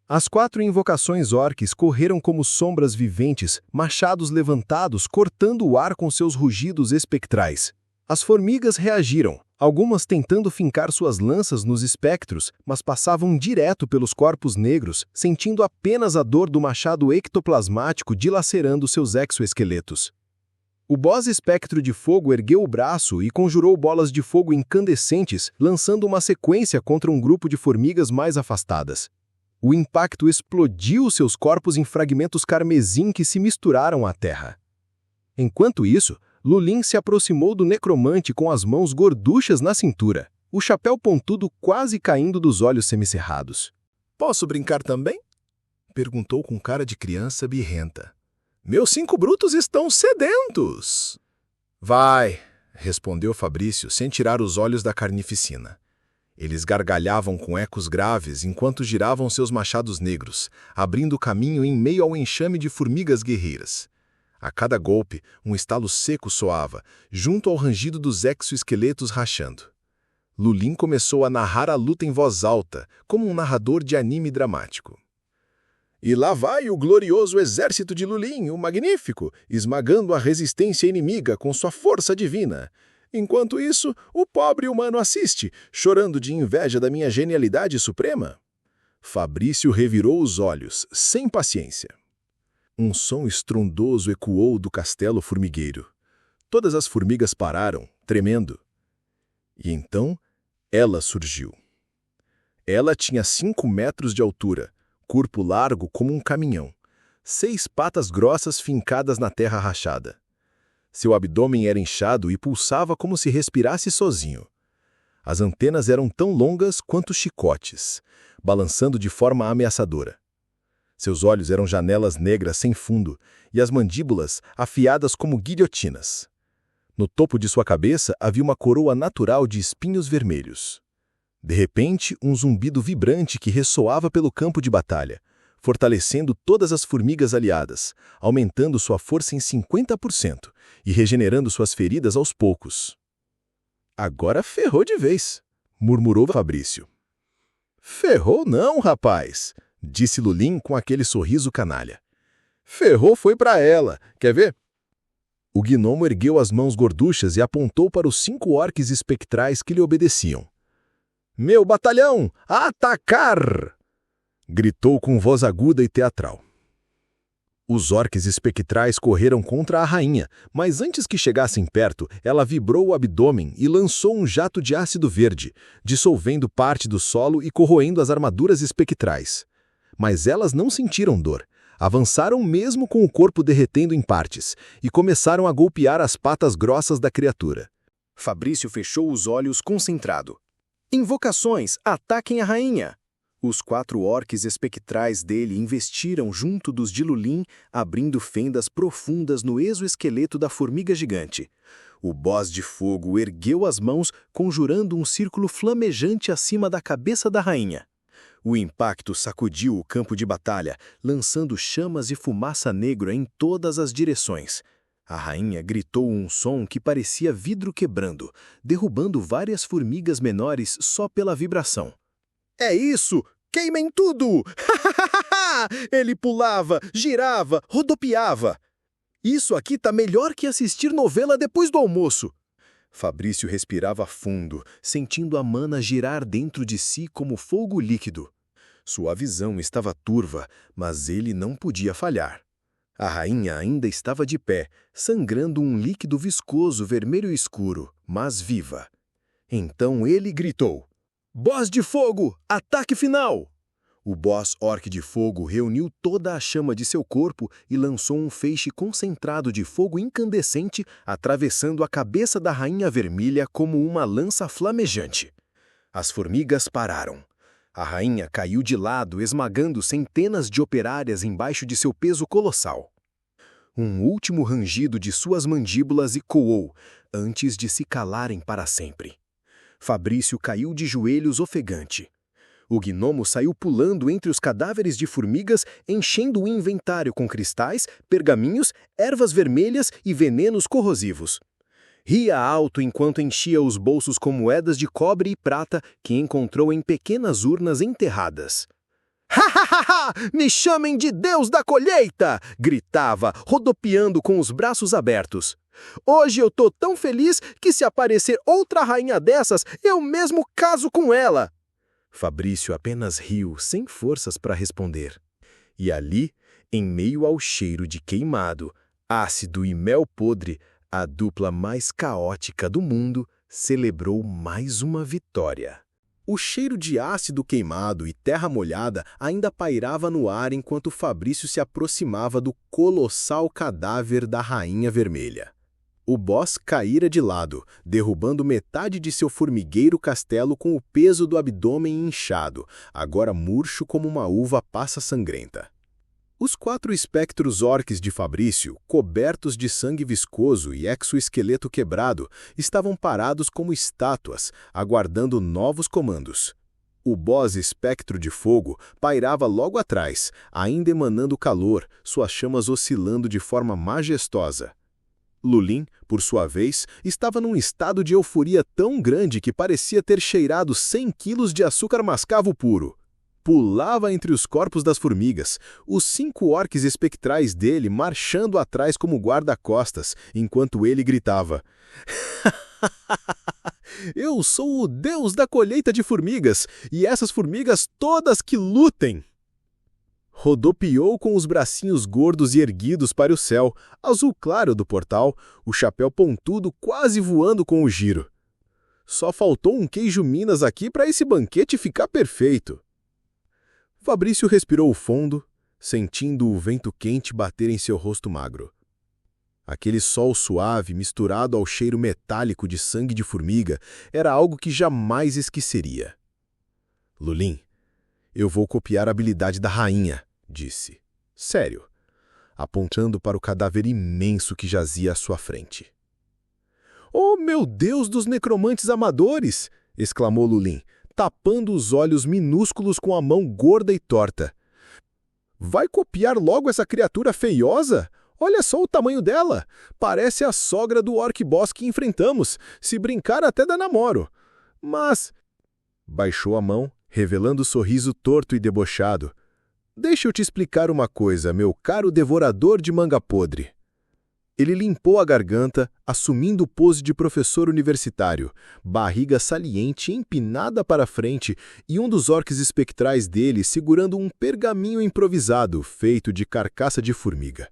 Speaker 6: As 4 invocações orcs correram como sombras viventes, machados levantados, cortando o ar com seus rugidos espectrais. As formigas reagiram, algumas tentando fincar suas lanças nos espectros, mas passavam direto pelos corpos negros, sentindo apenas a dor do machado ectoplasmático dilacerando seus exoesqueletos. O boss espectro de fogo ergueu o braço e conjurou bolas de fogo incandescentes, lançando uma sequência contra um grupo de formigas mais afastadas. O impacto explodiu seus corpos em fragmentos carmesim que se misturaram à terra. Enquanto isso, Lulin se aproximou do necromante com as mãos gorduchas na cintura, o chapéu pontudo quase caindo dos olhos semicerrados.
Speaker 1: "Posso brincar também?" perguntou com cara de criança birrenta. "Meus 5 brutos estão sedentos." "Vai", respondeu Fabrício sem tirar os olhos da carnificina. Eles gargalhavam com ecos graves enquanto giravam seus machados negros, abrindo caminho em meio ao enxame de formigas guerreiras. A cada golpe, um estalo seco soava, junto ao rangido dos exoesqueletos rachando. Lulin começou a narrar a luta em voz alta, como um narrador de anime dramático. "E lá vai o glorioso exército de Lulin, o Magnífico, esmagando a resistência inimiga com sua força divina. Enquanto isso, o pobre humano assiste, chorando de inveja da minha genialidade suprema." Fabrício revirou os olhos, sem paciência. Um som estrondoso ecoou do castelo formigueiro. Todas as formigas pararam, tremendo. E então, ela surgiu. Ela tinha 5 metros de altura, corpo largo como um caminhão, 6 patas grossas fincadas na terra rachada. Seu abdômen era inchado e pulsava como se respirasse sozinho. As antenas eram tão longas quanto chicotes, balançando de forma ameaçadora. Seus olhos eram janelas negras sem fundo e as mandíbulas afiadas como guilhotinas. No topo de sua cabeça havia uma coroa natural de espinhos vermelhos. De repente, um zumbido vibrante que ressoava pelo campo de batalha, fortalecendo todas as formigas aliadas, aumentando sua força em 50% e regenerando suas feridas aos poucos. "Agora ferrou de vez", murmurou Fabrício. "Ferrou não, rapaz", disse Lulin com aquele sorriso canalha. "Ferrou foi pra ela. Quer ver?" O gnomo ergueu as mãos gorduchas e apontou para os 5 orques espectrais que lhe obedeciam. "Meu batalhão, atacar!" gritou com voz aguda e teatral. Os orques espectrais correram contra a rainha, mas antes que chegassem perto, ela vibrou o abdômen e lançou um jato de ácido verde, dissolvendo parte do solo e corroendo as armaduras espectrais. Mas elas não sentiram dor. Avançaram mesmo com o corpo derretendo em partes e começaram a golpear as patas grossas da criatura. Fabrício fechou os olhos concentrado. "Invocações, ataquem a rainha!" Os 4 orques espectrais dele investiram junto dos de Lulin, abrindo fendas profundas no exoesqueleto da formiga gigante. O boss de fogo ergueu as mãos, conjurando um círculo flamejante acima da cabeça da rainha. O impacto sacudiu o campo de batalha, lançando chamas e fumaça negra em todas as direções. A rainha gritou um som que parecia vidro quebrando, derrubando várias formigas menores só pela vibração.
Speaker 6: É isso! Queimem tudo! Ele pulava, girava, rodopiava. Isso aqui tá melhor que assistir novela depois do almoço.
Speaker 1: Fabrício respirava fundo, sentindo a mana girar dentro de si como fogo líquido. Sua visão estava turva, mas ele não podia falhar. A rainha ainda estava de pé, sangrando um líquido viscoso vermelho escuro, mas viva. Então ele gritou: "Boss de fogo, ataque final!" O boss orc de fogo reuniu toda a chama de seu corpo e lançou um feixe concentrado de fogo incandescente, atravessando a cabeça da rainha vermelha como uma lança flamejante. As formigas pararam. A rainha caiu de lado, esmagando centenas de operárias embaixo de seu peso colossal. Um último rangido de suas mandíbulas ecoou, antes de se calarem para sempre. Fabrício caiu de joelhos ofegante. O gnomo saiu pulando entre os cadáveres de formigas, enchendo o inventário com cristais, pergaminhos, ervas vermelhas e venenos corrosivos. Ria alto enquanto enchia os bolsos com moedas de cobre e prata que encontrou em pequenas urnas enterradas. "Ha, ha, ha, ha! Me chamem de Deus da colheita!" gritava, rodopiando com os braços abertos. "Hoje eu tô tão feliz que se aparecer outra rainha dessas, eu mesmo caso com ela!" Fabrício apenas riu, sem forças para responder. E ali, em meio ao cheiro de queimado, ácido e mel podre, a dupla mais caótica do mundo celebrou mais uma vitória. O cheiro de ácido queimado e terra molhada ainda pairava no ar enquanto Fabrício se aproximava do colossal cadáver da Rainha Vermelha. O boss caíra de lado, derrubando metade de seu formigueiro castelo com o peso do abdômen inchado, agora murcho como uma uva passa sangrenta. Os 4 espectros orques de Fabrício, cobertos de sangue viscoso e exoesqueleto quebrado, estavam parados como estátuas, aguardando novos comandos. O boss espectro de fogo pairava logo atrás, ainda emanando calor, suas chamas oscilando de forma majestosa. Lulin, por sua vez, estava num estado de euforia tão grande que parecia ter cheirado 100 quilos de açúcar mascavo puro. Pulava entre os corpos das formigas, os 5 orques espectrais dele marchando atrás como guarda-costas, enquanto ele gritava: "Eu sou o Deus da colheita de formigas, e essas formigas todas que lutem!" Rodopiou com os bracinhos gordos e erguidos para o céu, azul claro do portal, o chapéu pontudo quase voando com o giro. Só faltou um queijo Minas aqui para esse banquete ficar perfeito. Fabrício respirou fundo, sentindo o vento quente bater em seu rosto magro. Aquele sol suave misturado ao cheiro metálico de sangue de formiga era algo que jamais esqueceria. "Lulin, eu vou copiar a habilidade da rainha", disse. Sério, apontando para o cadáver imenso que jazia à sua frente. "Oh, meu Deus dos necromantes amadores!" exclamou Lulin, tapando os olhos minúsculos com a mão gorda e torta. "Vai copiar logo essa criatura feiosa? Olha só o tamanho dela! Parece a sogra do orc boss que enfrentamos. Se brincar até dá namoro. Mas..." Baixou a mão, revelando o sorriso torto e debochado. "Deixa eu te explicar uma coisa, meu caro devorador de manga podre." Ele limpou a garganta, assumindo pose de professor universitário, barriga saliente empinada para frente e um dos orques espectrais dele segurando um pergaminho improvisado feito de carcaça de formiga.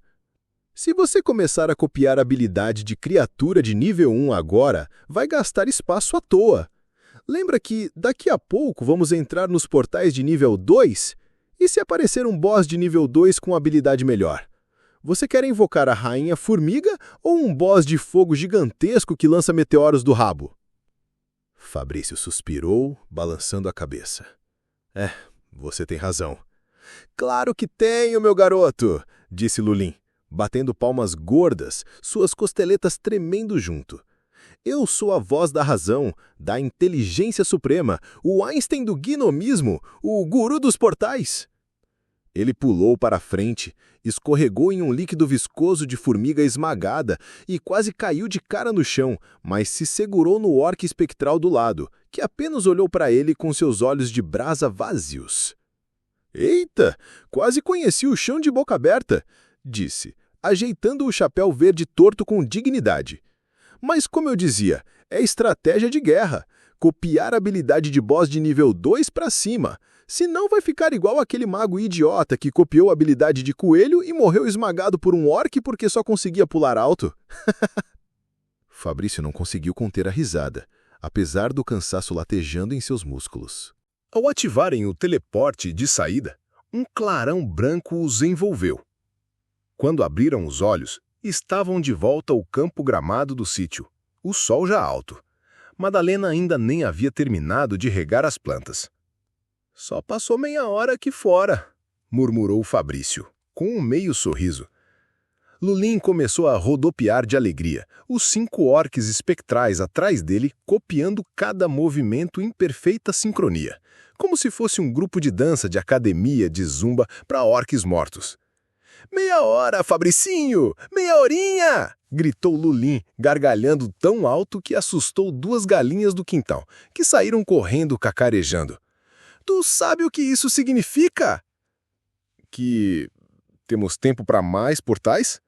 Speaker 1: "Se você começar a copiar a habilidade de criatura de nível 1 agora, vai gastar espaço à toa. Lembra que daqui a pouco vamos entrar nos portais de nível 2? E se aparecer um boss de nível 2 com habilidade melhor? Você quer invocar a Rainha Formiga ou um boss de fogo gigantesco que lança meteoros do rabo?" Fabrício suspirou, balançando a cabeça. Você tem razão. Claro que tenho, meu garoto, disse Lulin, batendo palmas gordas, suas costeletas tremendo junto. Eu sou a voz da razão, da inteligência suprema, o Einstein do gnomismo, o guru dos portais. Ele pulou para frente, escorregou em um líquido viscoso de formiga esmagada e quase caiu de cara no chão, mas se segurou no orc espectral do lado, que apenas olhou para ele com seus olhos de brasa vazios. Eita, quase conheci o chão de boca aberta, disse, ajeitando o chapéu verde torto com dignidade. Mas, como eu dizia, é estratégia de guerra. Copiar a habilidade de boss de nível 2 para cima. Senão vai ficar igual aquele mago idiota que copiou a habilidade de coelho e morreu esmagado por um orc porque só conseguia pular alto. Fabrício não conseguiu conter a risada, apesar do cansaço latejando em seus músculos. Ao ativarem o teleporte de saída, um clarão branco os envolveu. Quando abriram os olhos, estavam de volta ao campo gramado do sítio, o sol já alto. Madalena ainda nem havia terminado de regar as plantas. Só passou meia hora aqui fora, murmurou Fabrício, com um meio sorriso. Lulin começou a rodopiar de alegria, os 5 orques espectrais atrás dele copiando cada movimento em perfeita sincronia, como se fosse um grupo de dança de academia de zumba para orques mortos. Meia hora, Fabricinho! Meia horinha! Gritou Lulin, gargalhando tão alto que assustou 2 galinhas do quintal, que saíram correndo cacarejando. Tu sabe o que isso significa? Que temos tempo para mais portais?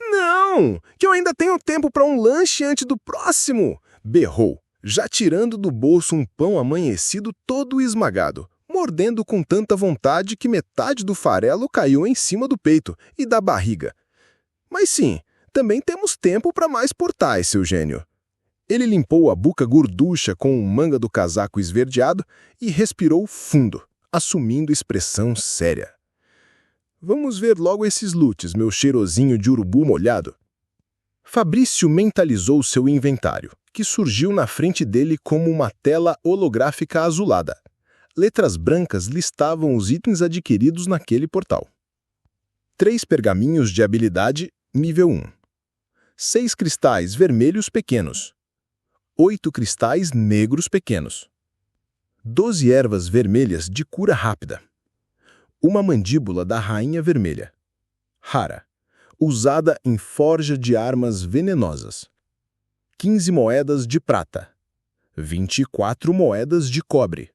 Speaker 1: Não! Que eu ainda tenho tempo para um lanche antes do próximo! Berrou, já tirando do bolso um pão amanhecido todo esmagado, mordendo com tanta vontade que metade do farelo caiu em cima do peito e da barriga. Mas sim, também temos tempo para mais portais, seu gênio. Ele limpou a boca gorducha com o manga do casaco esverdeado e respirou fundo, assumindo expressão séria. Vamos ver logo esses lutes, meu cheirosinho de urubu molhado. Fabrício mentalizou seu inventário, que surgiu na frente dele como uma tela holográfica azulada. Letras brancas listavam os itens adquiridos naquele portal. 3 pergaminhos de habilidade, nível 1. 6 cristais vermelhos pequenos. 8 cristais negros pequenos. 12 ervas vermelhas de cura rápida. Uma mandíbula da Rainha Vermelha. Rara. Usada em forja de armas venenosas. 15 moedas de prata. 24 moedas de cobre.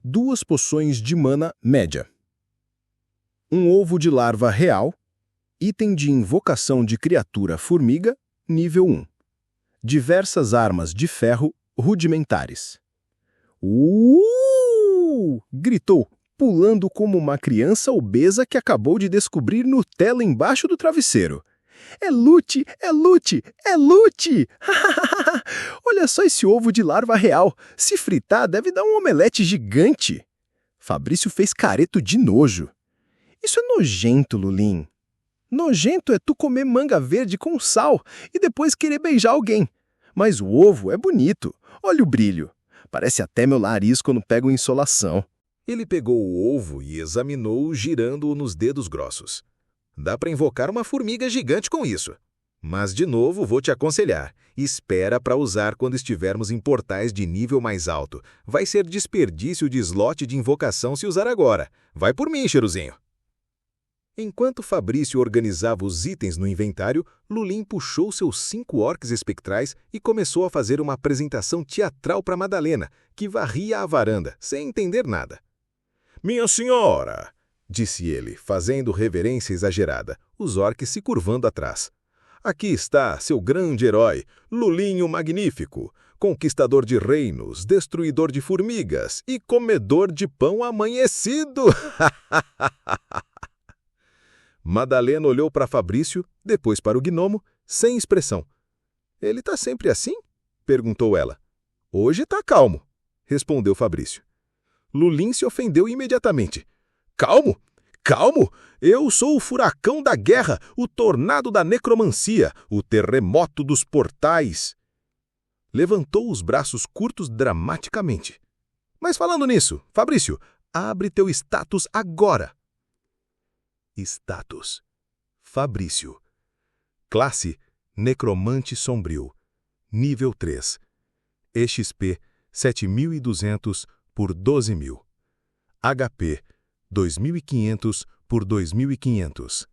Speaker 1: 2 poções de mana média. Um ovo de larva real. Item de invocação de criatura formiga, nível 1. Diversas armas de ferro rudimentares. Gritou, pulando como uma criança obesa que acabou de descobrir Nutella embaixo do travesseiro. É loot! É loot! É loot! Olha só esse ovo de larva real. Se fritar, deve dar um omelete gigante. Fabrício fez careto de nojo. Isso é nojento, Lulin. Nojento é tu comer manga verde com sal e depois querer beijar alguém. Mas o ovo é bonito. Olha o brilho. Parece até meu nariz quando pego insolação. Ele pegou o ovo e examinou-o girando-o nos dedos grossos. Dá para invocar uma formiga gigante com isso. Mas, de novo, vou te aconselhar. Espera para usar quando estivermos em portais de nível mais alto. Vai ser desperdício de slot de invocação se usar agora. Vai por mim, cheirosinho. Enquanto Fabrício organizava os itens no inventário, Lulin puxou seus 5 orques espectrais e começou a fazer uma apresentação teatral para Madalena, que varria a varanda, sem entender nada. Minha senhora, disse ele, fazendo reverência exagerada, os orques se curvando atrás. Aqui está seu grande herói, Lulinho Magnífico, conquistador de reinos, destruidor de formigas e comedor de pão amanhecido. Madalena olhou para Fabrício, depois para o gnomo, sem expressão. Ele tá sempre assim? Perguntou ela. Hoje tá calmo, respondeu Fabrício. Lulin se ofendeu imediatamente. Calmo? Calmo? Eu sou o furacão da guerra, o tornado da necromancia, o terremoto dos portais. Levantou os braços curtos dramaticamente. Mas falando nisso, Fabrício,
Speaker 3: Abre teu status agora. Status. Fabrício. Classe: Necromante Sombrio. Nível 3. EXP: 7.200 por 12.000. HP: 2.500 por 2.500.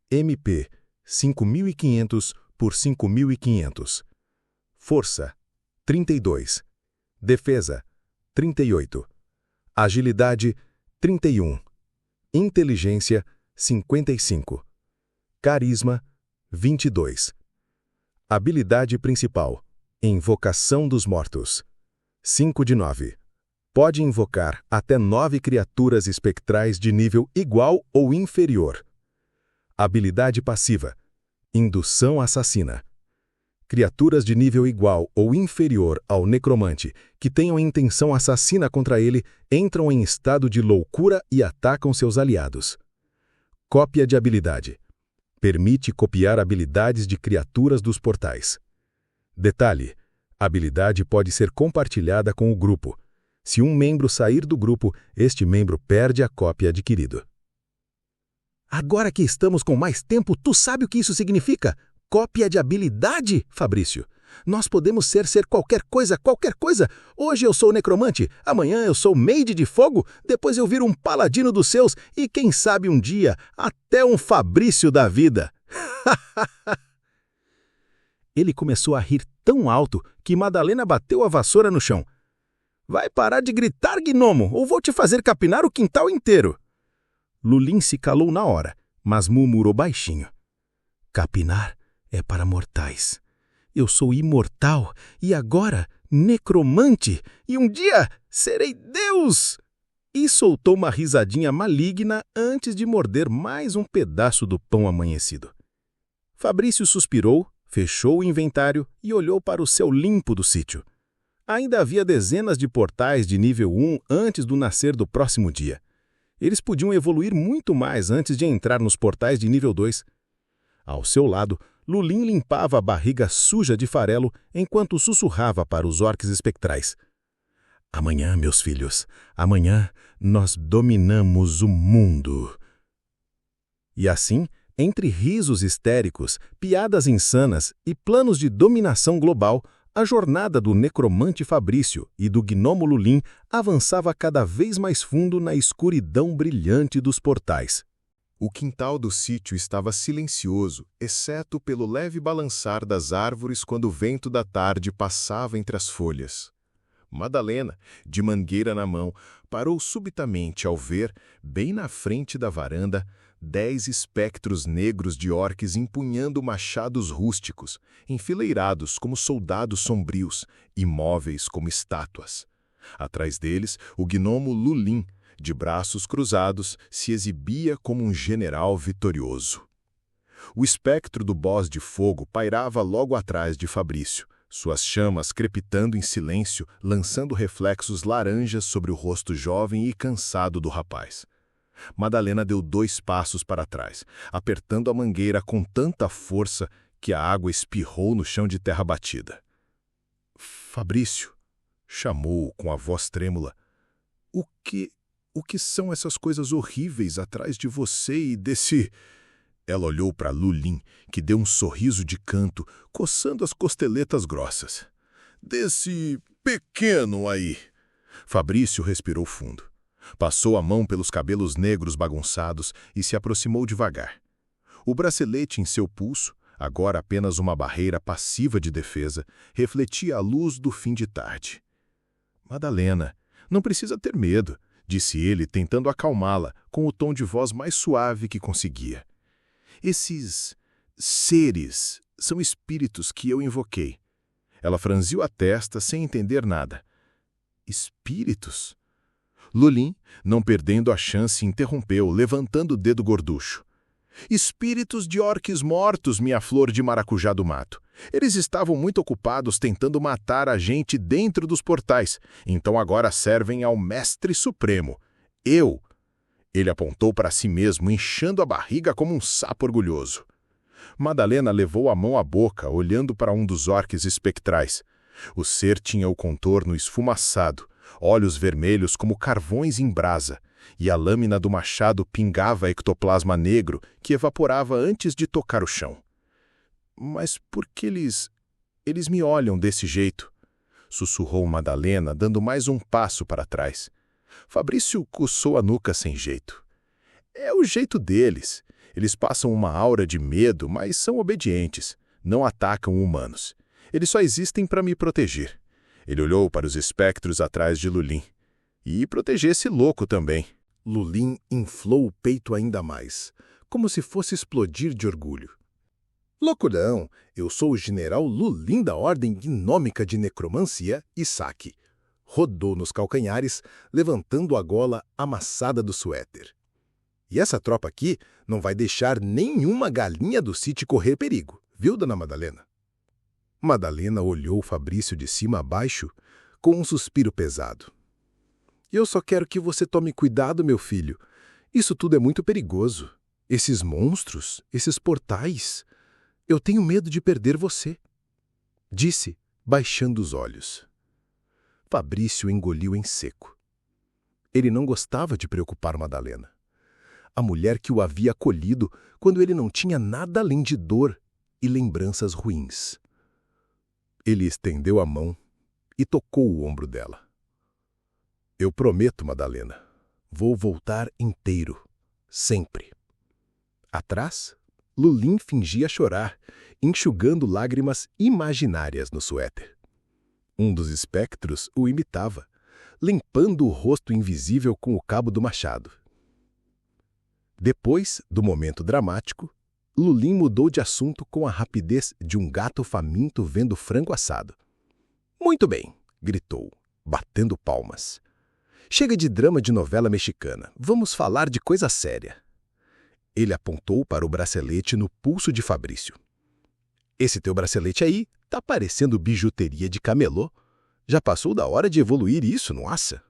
Speaker 3: MP: 5.500 por 5.500. Força: 32. Defesa: 38. Agilidade: 31. Inteligência: 55. Carisma: 22. Habilidade principal: Invocação dos Mortos. 5 de 9. Pode invocar até 9 criaturas espectrais de nível igual ou inferior. Habilidade passiva: Indução Assassina. Criaturas de nível igual ou inferior ao necromante que tenham intenção assassina contra ele entram em estado de loucura e atacam seus aliados. Cópia de habilidade: permite copiar habilidades de criaturas dos portais. Detalhe: a habilidade pode ser compartilhada com o grupo. Se um membro sair do grupo, este membro perde a cópia adquirida. Agora que estamos com mais tempo, tu sabe o que isso significa? Cópia de habilidade, Fabrício. Nós podemos ser qualquer coisa, qualquer coisa. Hoje eu sou necromante, amanhã eu sou Maide de Fogo, depois eu viro um paladino dos seus e quem sabe um dia até um Fabrício da vida. Ele começou a rir tão alto que Madalena bateu a vassoura no chão. Vai parar de gritar, gnomo, ou vou te fazer capinar o quintal inteiro. Lulin se calou na hora, mas murmurou baixinho. Capinar é para mortais. Eu sou imortal e agora necromante, e um dia serei Deus! E soltou uma risadinha maligna antes de morder mais um pedaço do pão amanhecido. Fabrício suspirou, fechou o inventário e olhou para o céu limpo do sítio. Ainda havia dezenas de portais de nível 1 antes do nascer do próximo dia. Eles podiam evoluir muito mais antes de entrar nos portais de nível 2. Ao seu lado, Lulin limpava a barriga suja de farelo enquanto sussurrava para os orques espectrais. Amanhã, meus filhos, amanhã nós dominamos o mundo. E assim, entre risos histéricos, piadas insanas e planos de dominação global, a jornada do necromante Fabrício e do gnomo Lulin avançava cada vez mais fundo na escuridão brilhante dos portais.
Speaker 5: O quintal do sítio estava silencioso, exceto pelo leve balançar das árvores quando o vento da tarde passava entre as folhas. Madalena, de mangueira na mão, parou subitamente ao ver, bem na frente da varanda, 10 espectros negros de orques empunhando machados rústicos, enfileirados como soldados sombrios, imóveis como estátuas. Atrás deles, o gnomo Lulin, de braços cruzados, se exibia como um general vitorioso. O espectro do boss de fogo pairava logo atrás de Fabrício, suas chamas crepitando em silêncio, lançando reflexos laranjas sobre o rosto jovem e cansado do rapaz. Madalena deu 2 passos para trás, apertando a mangueira com tanta força que a água espirrou no chão de terra batida. Fabrício, chamou-o com a voz trêmula. O que são essas coisas horríveis atrás de você e desse... Ela olhou para Lulin, que deu um sorriso de canto, coçando as costeletas grossas. Desse pequeno aí. Fabrício respirou fundo. Passou a mão pelos cabelos negros bagunçados e se aproximou devagar. O bracelete em seu pulso, agora apenas uma barreira passiva de defesa, refletia a luz do fim de tarde. Madalena, não precisa ter medo, disse ele, tentando acalmá-la, com o tom de voz mais suave que conseguia. Esses seres são espíritos que eu invoquei. Ela franziu a testa sem entender nada. Espíritos? Lulin, não perdendo a chance, interrompeu, levantando o dedo gorducho. Espíritos de orques mortos, minha flor de maracujá do mato. Eles estavam muito ocupados tentando matar a gente dentro dos portais, então agora servem ao Mestre Supremo. Eu. Ele apontou para si mesmo, inchando a barriga como um sapo orgulhoso. Madalena levou a mão à boca, olhando para um dos orques espectrais. O ser tinha o contorno esfumaçado, olhos vermelhos como carvões em brasa, e a lâmina do machado pingava ectoplasma negro que evaporava antes de tocar o chão. Mas por que eles me olham desse jeito? Sussurrou Madalena, dando mais um passo para trás. Fabrício coçou a nuca sem jeito. É o jeito deles. Eles passam uma aura de medo, mas são obedientes. Não atacam humanos. Eles só existem para me proteger. Ele olhou para os espectros atrás de Lulin. E proteger esse louco também.
Speaker 3: Lulin inflou o peito ainda mais, como se fosse explodir de orgulho. Louco não, eu sou o general Lulin da Ordem Gnômica de Necromancia e Saque. Rodou nos calcanhares, levantando a gola amassada do suéter. E essa tropa aqui não vai deixar nenhuma galinha do sítio correr perigo, viu, dona Madalena? Madalena olhou Fabrício de cima a baixo com um suspiro pesado. Eu só quero que você tome cuidado, meu filho. Isso tudo é muito perigoso. Esses monstros, esses portais. Eu tenho medo de perder você. Disse, baixando os olhos. Fabrício engoliu em seco. Ele não gostava de preocupar Madalena. A mulher que o havia acolhido quando ele não tinha nada além de dor e lembranças ruins. Ele estendeu a mão e tocou o ombro dela. Eu prometo, Madalena, vou voltar inteiro, sempre. Atrás, Lulin fingia chorar, enxugando lágrimas imaginárias no suéter. Um dos espectros o imitava, limpando o rosto invisível com o cabo do machado. Depois do momento dramático, Lulin mudou de assunto com a rapidez de um gato faminto vendo frango assado. Muito bem, gritou, batendo palmas. Chega de drama de novela mexicana, vamos falar de coisa séria. Ele apontou para o bracelete no pulso de Fabrício. Esse teu bracelete aí tá parecendo bijuteria de camelô. Já passou da hora de evoluir isso, não acha?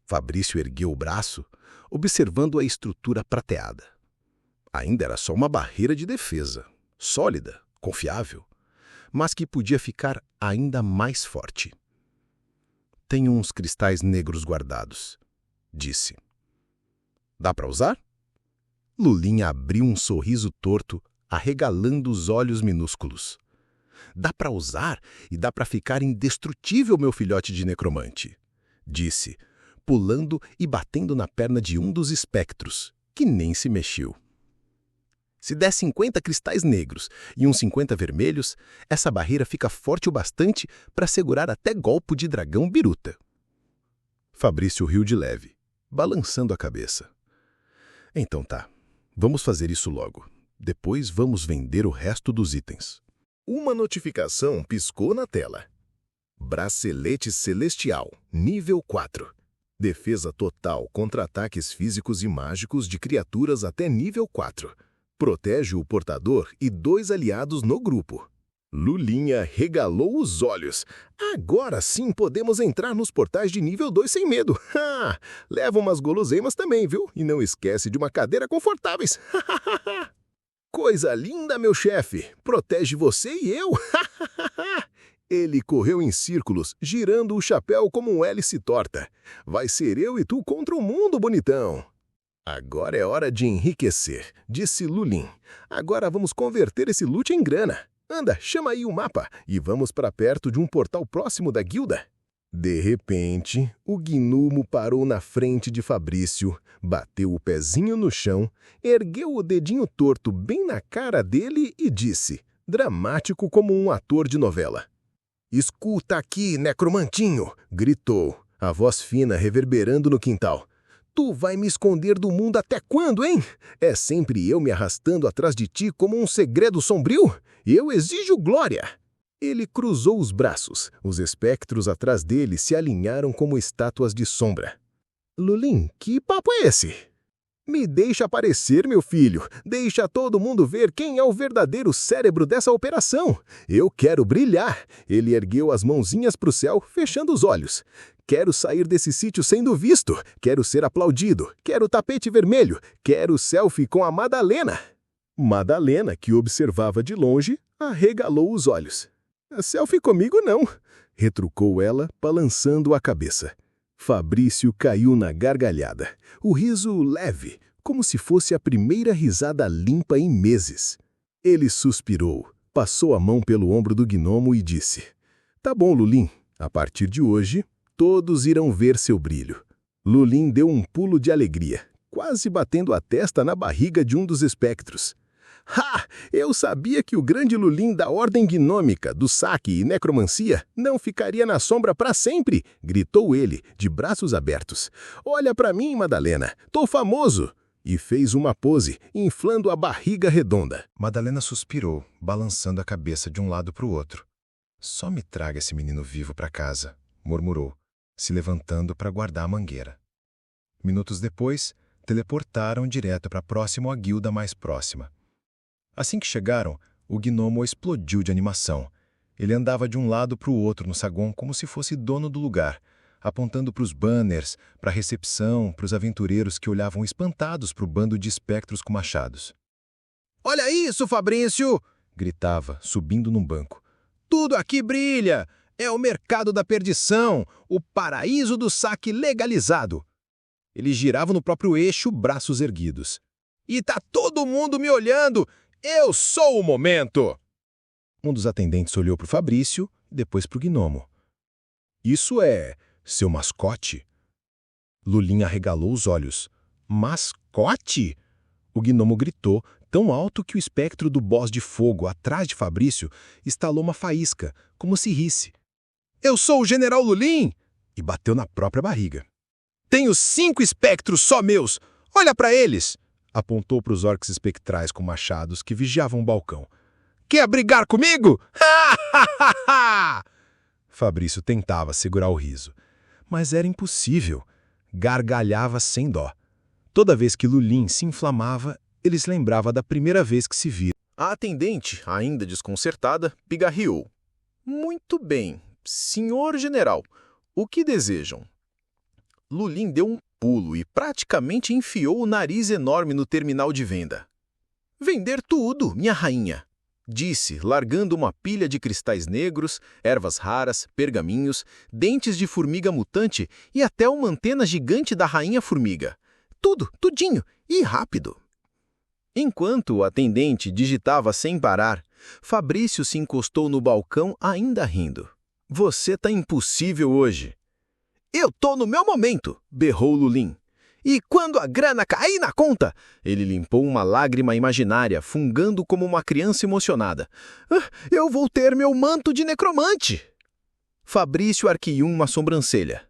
Speaker 3: Fabrício ergueu o braço, observando a estrutura prateada. Ainda era só uma barreira de defesa, sólida, confiável, mas que podia ficar ainda mais forte. Tenho uns cristais negros guardados, disse. Dá para usar? Lulin abriu um sorriso torto, arregalando os olhos minúsculos. Dá para usar e dá para ficar indestrutível, meu filhote de necromante, disse, pulando e batendo na perna de um dos espectros, que nem se mexeu. Se der 50 cristais negros e uns 50 vermelhos, essa barreira fica forte o bastante para segurar até golpe de dragão biruta. Fabrício riu de leve, balançando a cabeça. Então tá, vamos fazer isso logo. Depois vamos vender o resto dos itens.
Speaker 5: Uma notificação piscou na tela. Bracelete Celestial, nível 4. Defesa total contra ataques físicos e mágicos de criaturas até nível 4. Protege o portador e 2 aliados no grupo. Lulinha regalou os olhos. Agora sim podemos entrar nos portais de nível 2 sem medo. Leva umas guloseimas também, viu? E não esquece de uma cadeira confortáveis. Coisa linda, meu chefe. Protege você e eu. Ele correu em círculos, girando o chapéu como um hélice torta. Vai ser eu e tu contra o mundo, bonitão. Agora é hora de enriquecer, disse Lulin. Agora vamos converter esse loot em grana. Anda, chama aí o mapa e vamos para perto de um portal próximo da guilda. De repente, o gnomo parou na frente de Fabrício, bateu o pezinho no chão, ergueu o dedinho torto bem na cara dele e disse, dramático como um ator de novela. Escuta aqui, necromantinho, gritou, a voz fina reverberando no quintal. Tu vai me esconder do mundo até quando, hein? É sempre eu me arrastando atrás de ti como um segredo sombrio? Eu exijo glória! Ele cruzou os braços. Os espectros atrás dele se alinharam como estátuas de sombra. Lulin, que papo é esse? Me deixa aparecer, meu filho. Deixa todo mundo ver quem é o verdadeiro cérebro dessa operação. Eu quero brilhar. Ele ergueu as mãozinhas para o céu, fechando os olhos. Quero sair desse sítio sendo visto. Quero ser aplaudido. Quero tapete vermelho. Quero selfie com a Madalena. Madalena, que observava de longe, arregalou os olhos. Selfie comigo não.
Speaker 3: retrucou ela, balançando a cabeça. Fabrício caiu na gargalhada, o riso leve, como se fosse a primeira risada limpa em meses. Ele suspirou, passou a mão pelo ombro do gnomo e disse: "Tá bom, Lulin, a partir de hoje, todos irão ver seu brilho." Lulin deu um pulo de alegria, quase batendo a testa na barriga de um dos espectros. "Ha! Eu sabia que o grande Lulin da Ordem Gnômica, do Saque e Necromancia não ficaria na sombra para sempre!" gritou ele, de braços abertos. "Olha para mim, Madalena, tô famoso!" E fez uma pose, inflando a barriga redonda.
Speaker 7: Madalena suspirou, balançando a cabeça de um lado para o outro. "Só me traga esse menino vivo para casa", murmurou, se levantando para guardar a mangueira. Minutos depois, teleportaram direto para próximo à guilda mais próxima. Assim que chegaram, o gnomo explodiu de animação. Ele andava de um lado para o outro no saguão como se fosse dono do lugar, apontando para os banners, para a recepção, para os aventureiros que olhavam espantados para o bando de espectros com machados.
Speaker 6: "Olha isso, Fabrício!"
Speaker 7: gritava, subindo num banco.
Speaker 6: "Tudo aqui brilha! É o mercado da perdição, o paraíso do saque legalizado." Ele girava no próprio eixo, braços erguidos. "E tá todo mundo me olhando! Eu sou o momento!"
Speaker 7: Um dos atendentes olhou para o Fabrício e depois para o gnomo.
Speaker 3: "Isso é seu mascote?"
Speaker 7: Lulin arregalou os olhos. "Mascote?" O gnomo gritou, tão alto que o espectro do boss de fogo atrás de Fabrício estalou uma faísca, como se risse.
Speaker 6: "Eu sou o General Lulin!"
Speaker 7: E bateu na própria barriga.
Speaker 6: "Tenho 5 espectros só meus! Olha para eles!"
Speaker 7: Apontou para os orcs espectrais com machados que vigiavam o balcão.
Speaker 6: "Quer brigar comigo? Ha, ha, ha, ha!"
Speaker 7: Fabrício tentava segurar o riso, mas era impossível. Gargalhava sem dó. Toda vez que Lulin se inflamava, ele se lembrava da primeira vez que se viram.
Speaker 1: A atendente, ainda desconcertada, pigarreou. "Muito bem, senhor general, o que desejam?" Lulin deu um pulo e praticamente enfiou o nariz enorme no terminal de venda. "Vender tudo, minha rainha," disse, largando uma pilha de cristais negros, ervas raras, pergaminhos, dentes de formiga mutante e até uma antena gigante da rainha formiga. "Tudo, tudinho, e rápido." Enquanto o atendente digitava sem parar, Fabrício se encostou no balcão ainda rindo. "Você tá impossível hoje." "Eu tô no meu momento," berrou Lulin. "E quando a grana cair na conta?" Ele limpou uma lágrima imaginária, fungando como uma criança emocionada. "Eu vou ter meu manto de necromante." Fabrício arqueou uma sobrancelha.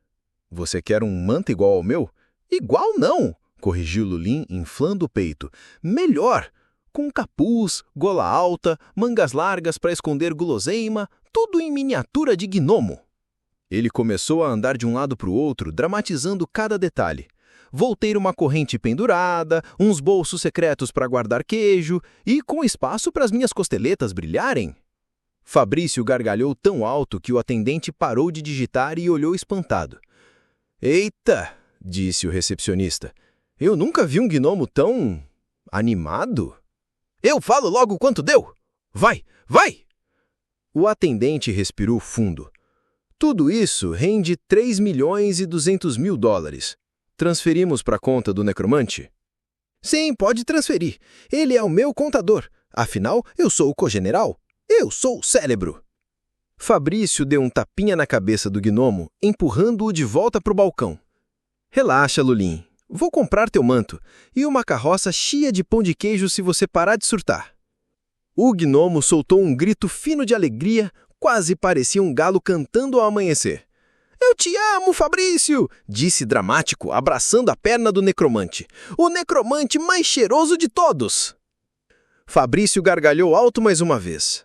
Speaker 1: "Você quer um manto igual ao meu?" "Igual não," corrigiu Lulin, inflando o peito. "Melhor, com capuz, gola alta, mangas largas para esconder guloseima, tudo em miniatura de gnomo." Ele começou a andar de um lado para o outro, dramatizando cada detalhe. "Vou ter uma corrente pendurada, uns bolsos secretos para guardar queijo e com espaço para as minhas costeletas brilharem." Fabrício gargalhou tão alto que o atendente parou de digitar e olhou espantado. "Eita!" disse o recepcionista. "Eu nunca vi um gnomo tão... animado." "Eu falo logo quanto deu! Vai, vai!" O atendente respirou fundo. "Tudo isso rende $3.200.000. Transferimos para a conta do necromante?" "Sim, pode transferir. Ele é o meu contador. Afinal, eu sou o cogeneral. Eu sou o cérebro." Fabrício deu um tapinha na cabeça do gnomo, empurrando-o de volta para o balcão. "Relaxa, Lulin. Vou comprar teu manto e uma carroça cheia de pão de queijo se você parar de surtar." O gnomo soltou um grito fino de alegria, quase parecia um galo cantando ao amanhecer. "Eu te amo, Fabrício!" disse dramático, abraçando a perna do necromante. "O necromante mais cheiroso de todos!" Fabrício gargalhou alto mais uma vez.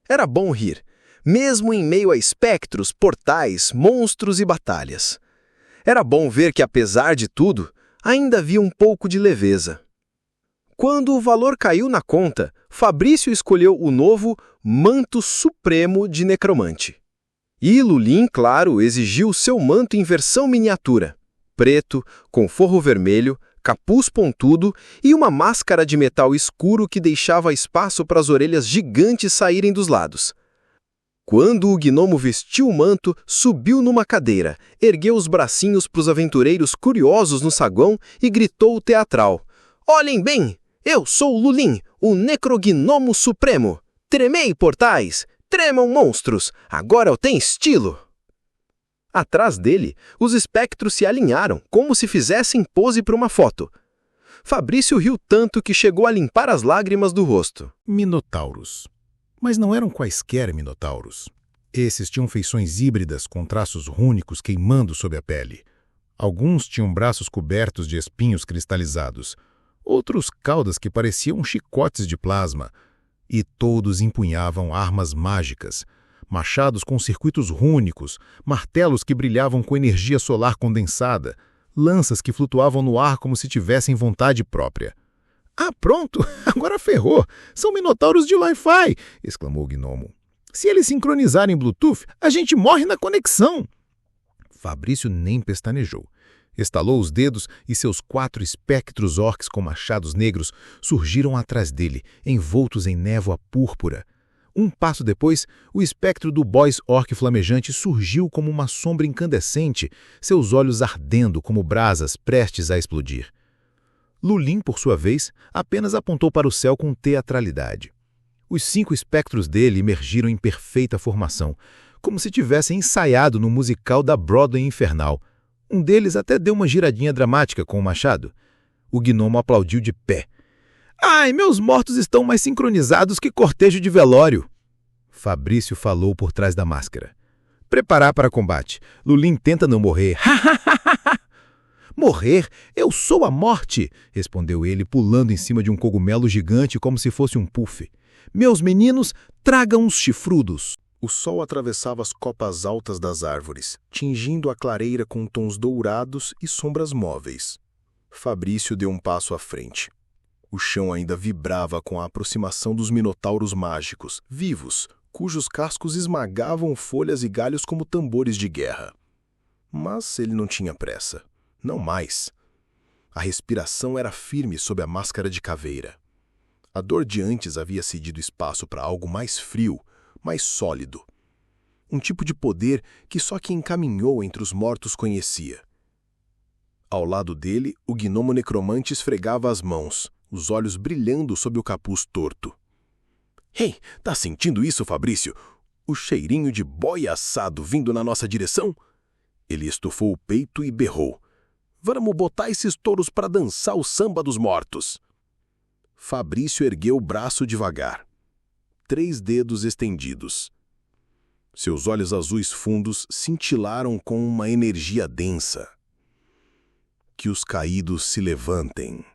Speaker 1: Era bom rir, mesmo em meio a espectros, portais, monstros e batalhas. Era bom ver que, apesar de tudo, ainda havia um pouco de leveza. Quando o valor caiu na conta, Fabrício escolheu o novo Manto Supremo de Necromante. E Lulin, claro, exigiu seu manto em versão miniatura, preto, com forro vermelho, capuz pontudo e uma máscara de metal escuro que deixava espaço para as orelhas gigantes saírem dos lados.
Speaker 6: Quando o gnomo vestiu o manto, subiu numa cadeira, ergueu os bracinhos para os aventureiros curiosos no saguão e gritou o teatral. Olhem bem! Eu sou Lulin, o necrognomo supremo! Tremei, portais! Tremam, monstros! Agora eu tenho estilo! Atrás dele, os espectros se alinharam, como se fizessem pose para uma foto. Fabrício riu tanto que chegou a limpar as lágrimas do rosto.
Speaker 8: Minotauros. Mas não eram quaisquer minotauros. Esses tinham feições híbridas com traços rúnicos queimando sob a pele. Alguns tinham braços cobertos de espinhos cristalizados, outros caudas que pareciam chicotes de plasma, e todos empunhavam armas mágicas, machados com circuitos rúnicos, martelos que brilhavam com energia solar condensada, lanças que flutuavam no ar como se tivessem vontade própria. "Ah, pronto! Agora ferrou! São minotauros de Wi-Fi!" exclamou o gnomo. "Se eles sincronizarem Bluetooth, a gente morre na conexão!" Fabrício nem pestanejou. Estalou os dedos e seus 4 espectros orcs com machados negros surgiram atrás dele, envoltos em névoa púrpura. Um passo depois, o espectro do boss orc flamejante surgiu como uma sombra incandescente, seus olhos ardendo como brasas prestes a explodir. Lulin, por sua vez, apenas apontou para o céu com teatralidade. Os 5 espectros dele emergiram em perfeita formação, como se tivessem ensaiado no musical da Broadway infernal. Um deles até deu uma giradinha dramática com o machado. O gnomo aplaudiu de pé. "Ai, meus mortos estão mais sincronizados que cortejo de velório!" Fabrício falou por trás da máscara. "Preparar para combate. Lulin tenta não morrer." "Morrer? Eu sou a morte!" respondeu ele, pulando em cima de um cogumelo gigante como se fosse um puff. "Meus meninos, tragam os chifrudos!"
Speaker 1: O sol atravessava as copas altas das árvores, tingindo a clareira com tons dourados e sombras móveis. Fabrício deu um passo à frente. O chão ainda vibrava com a aproximação dos minotauros mágicos, vivos, cujos cascos esmagavam folhas e galhos como tambores de guerra. Mas ele não tinha pressa. Não mais. A respiração era firme sob a máscara de caveira. A dor de antes havia cedido espaço para algo mais frio, mais sólido. Um tipo de poder que só quem caminhou entre os mortos conhecia. Ao lado dele, o gnomo necromante esfregava as mãos, os olhos brilhando sob o capuz torto. "Ei, tá sentindo isso, Fabrício? O cheirinho de boi assado vindo na nossa direção?" Ele estufou o peito e berrou. "Vamos botar esses touros para dançar o samba dos mortos." Fabrício ergueu o braço devagar. 3 dedos estendidos. Seus olhos azuis fundos cintilaram com uma energia densa. "Que os caídos se levantem."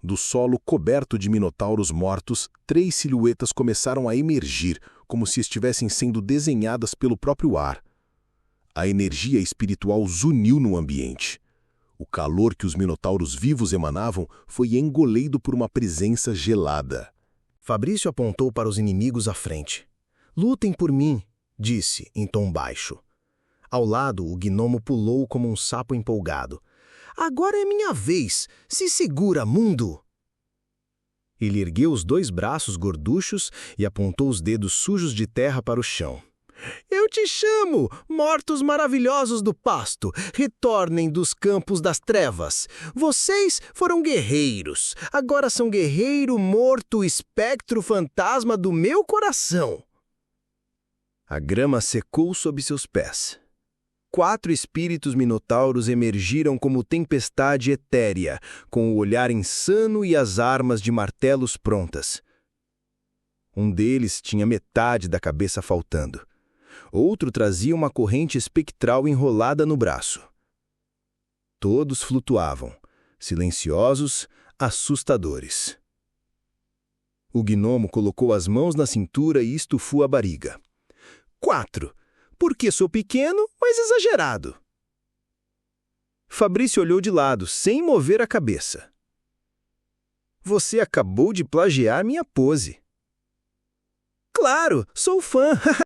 Speaker 1: Do solo coberto de minotauros mortos, 3 silhuetas começaram a emergir, como se estivessem sendo desenhadas pelo próprio ar. A energia espiritual zuniu no ambiente. O calor que os minotauros vivos emanavam foi engolido por uma presença gelada.
Speaker 6: Fabrício apontou para os inimigos à frente. "Lutem por mim", disse, em tom baixo. Ao lado, o gnomo pulou como um sapo empolgado. "Agora é minha vez! Se segura, mundo!" Ele ergueu os 2 braços gorduchos e apontou os dedos sujos de terra para o chão. "Eu te chamo, mortos maravilhosos do pasto, retornem dos campos das trevas. Vocês foram guerreiros, agora são guerreiro, morto, espectro, fantasma do meu coração." A grama secou sob seus pés. 4 espíritos minotauros emergiram como tempestade etérea, com o olhar insano e as armas de martelos prontas. Um deles tinha metade da cabeça faltando. Outro trazia uma corrente espectral enrolada no braço. Todos flutuavam, silenciosos, assustadores. O gnomo colocou as mãos na cintura e estufou a barriga. 4. Porque sou pequeno, mas exagerado. Fabrício olhou de lado, sem mover a cabeça. "Você acabou de plagiar minha pose." "Claro, sou fã."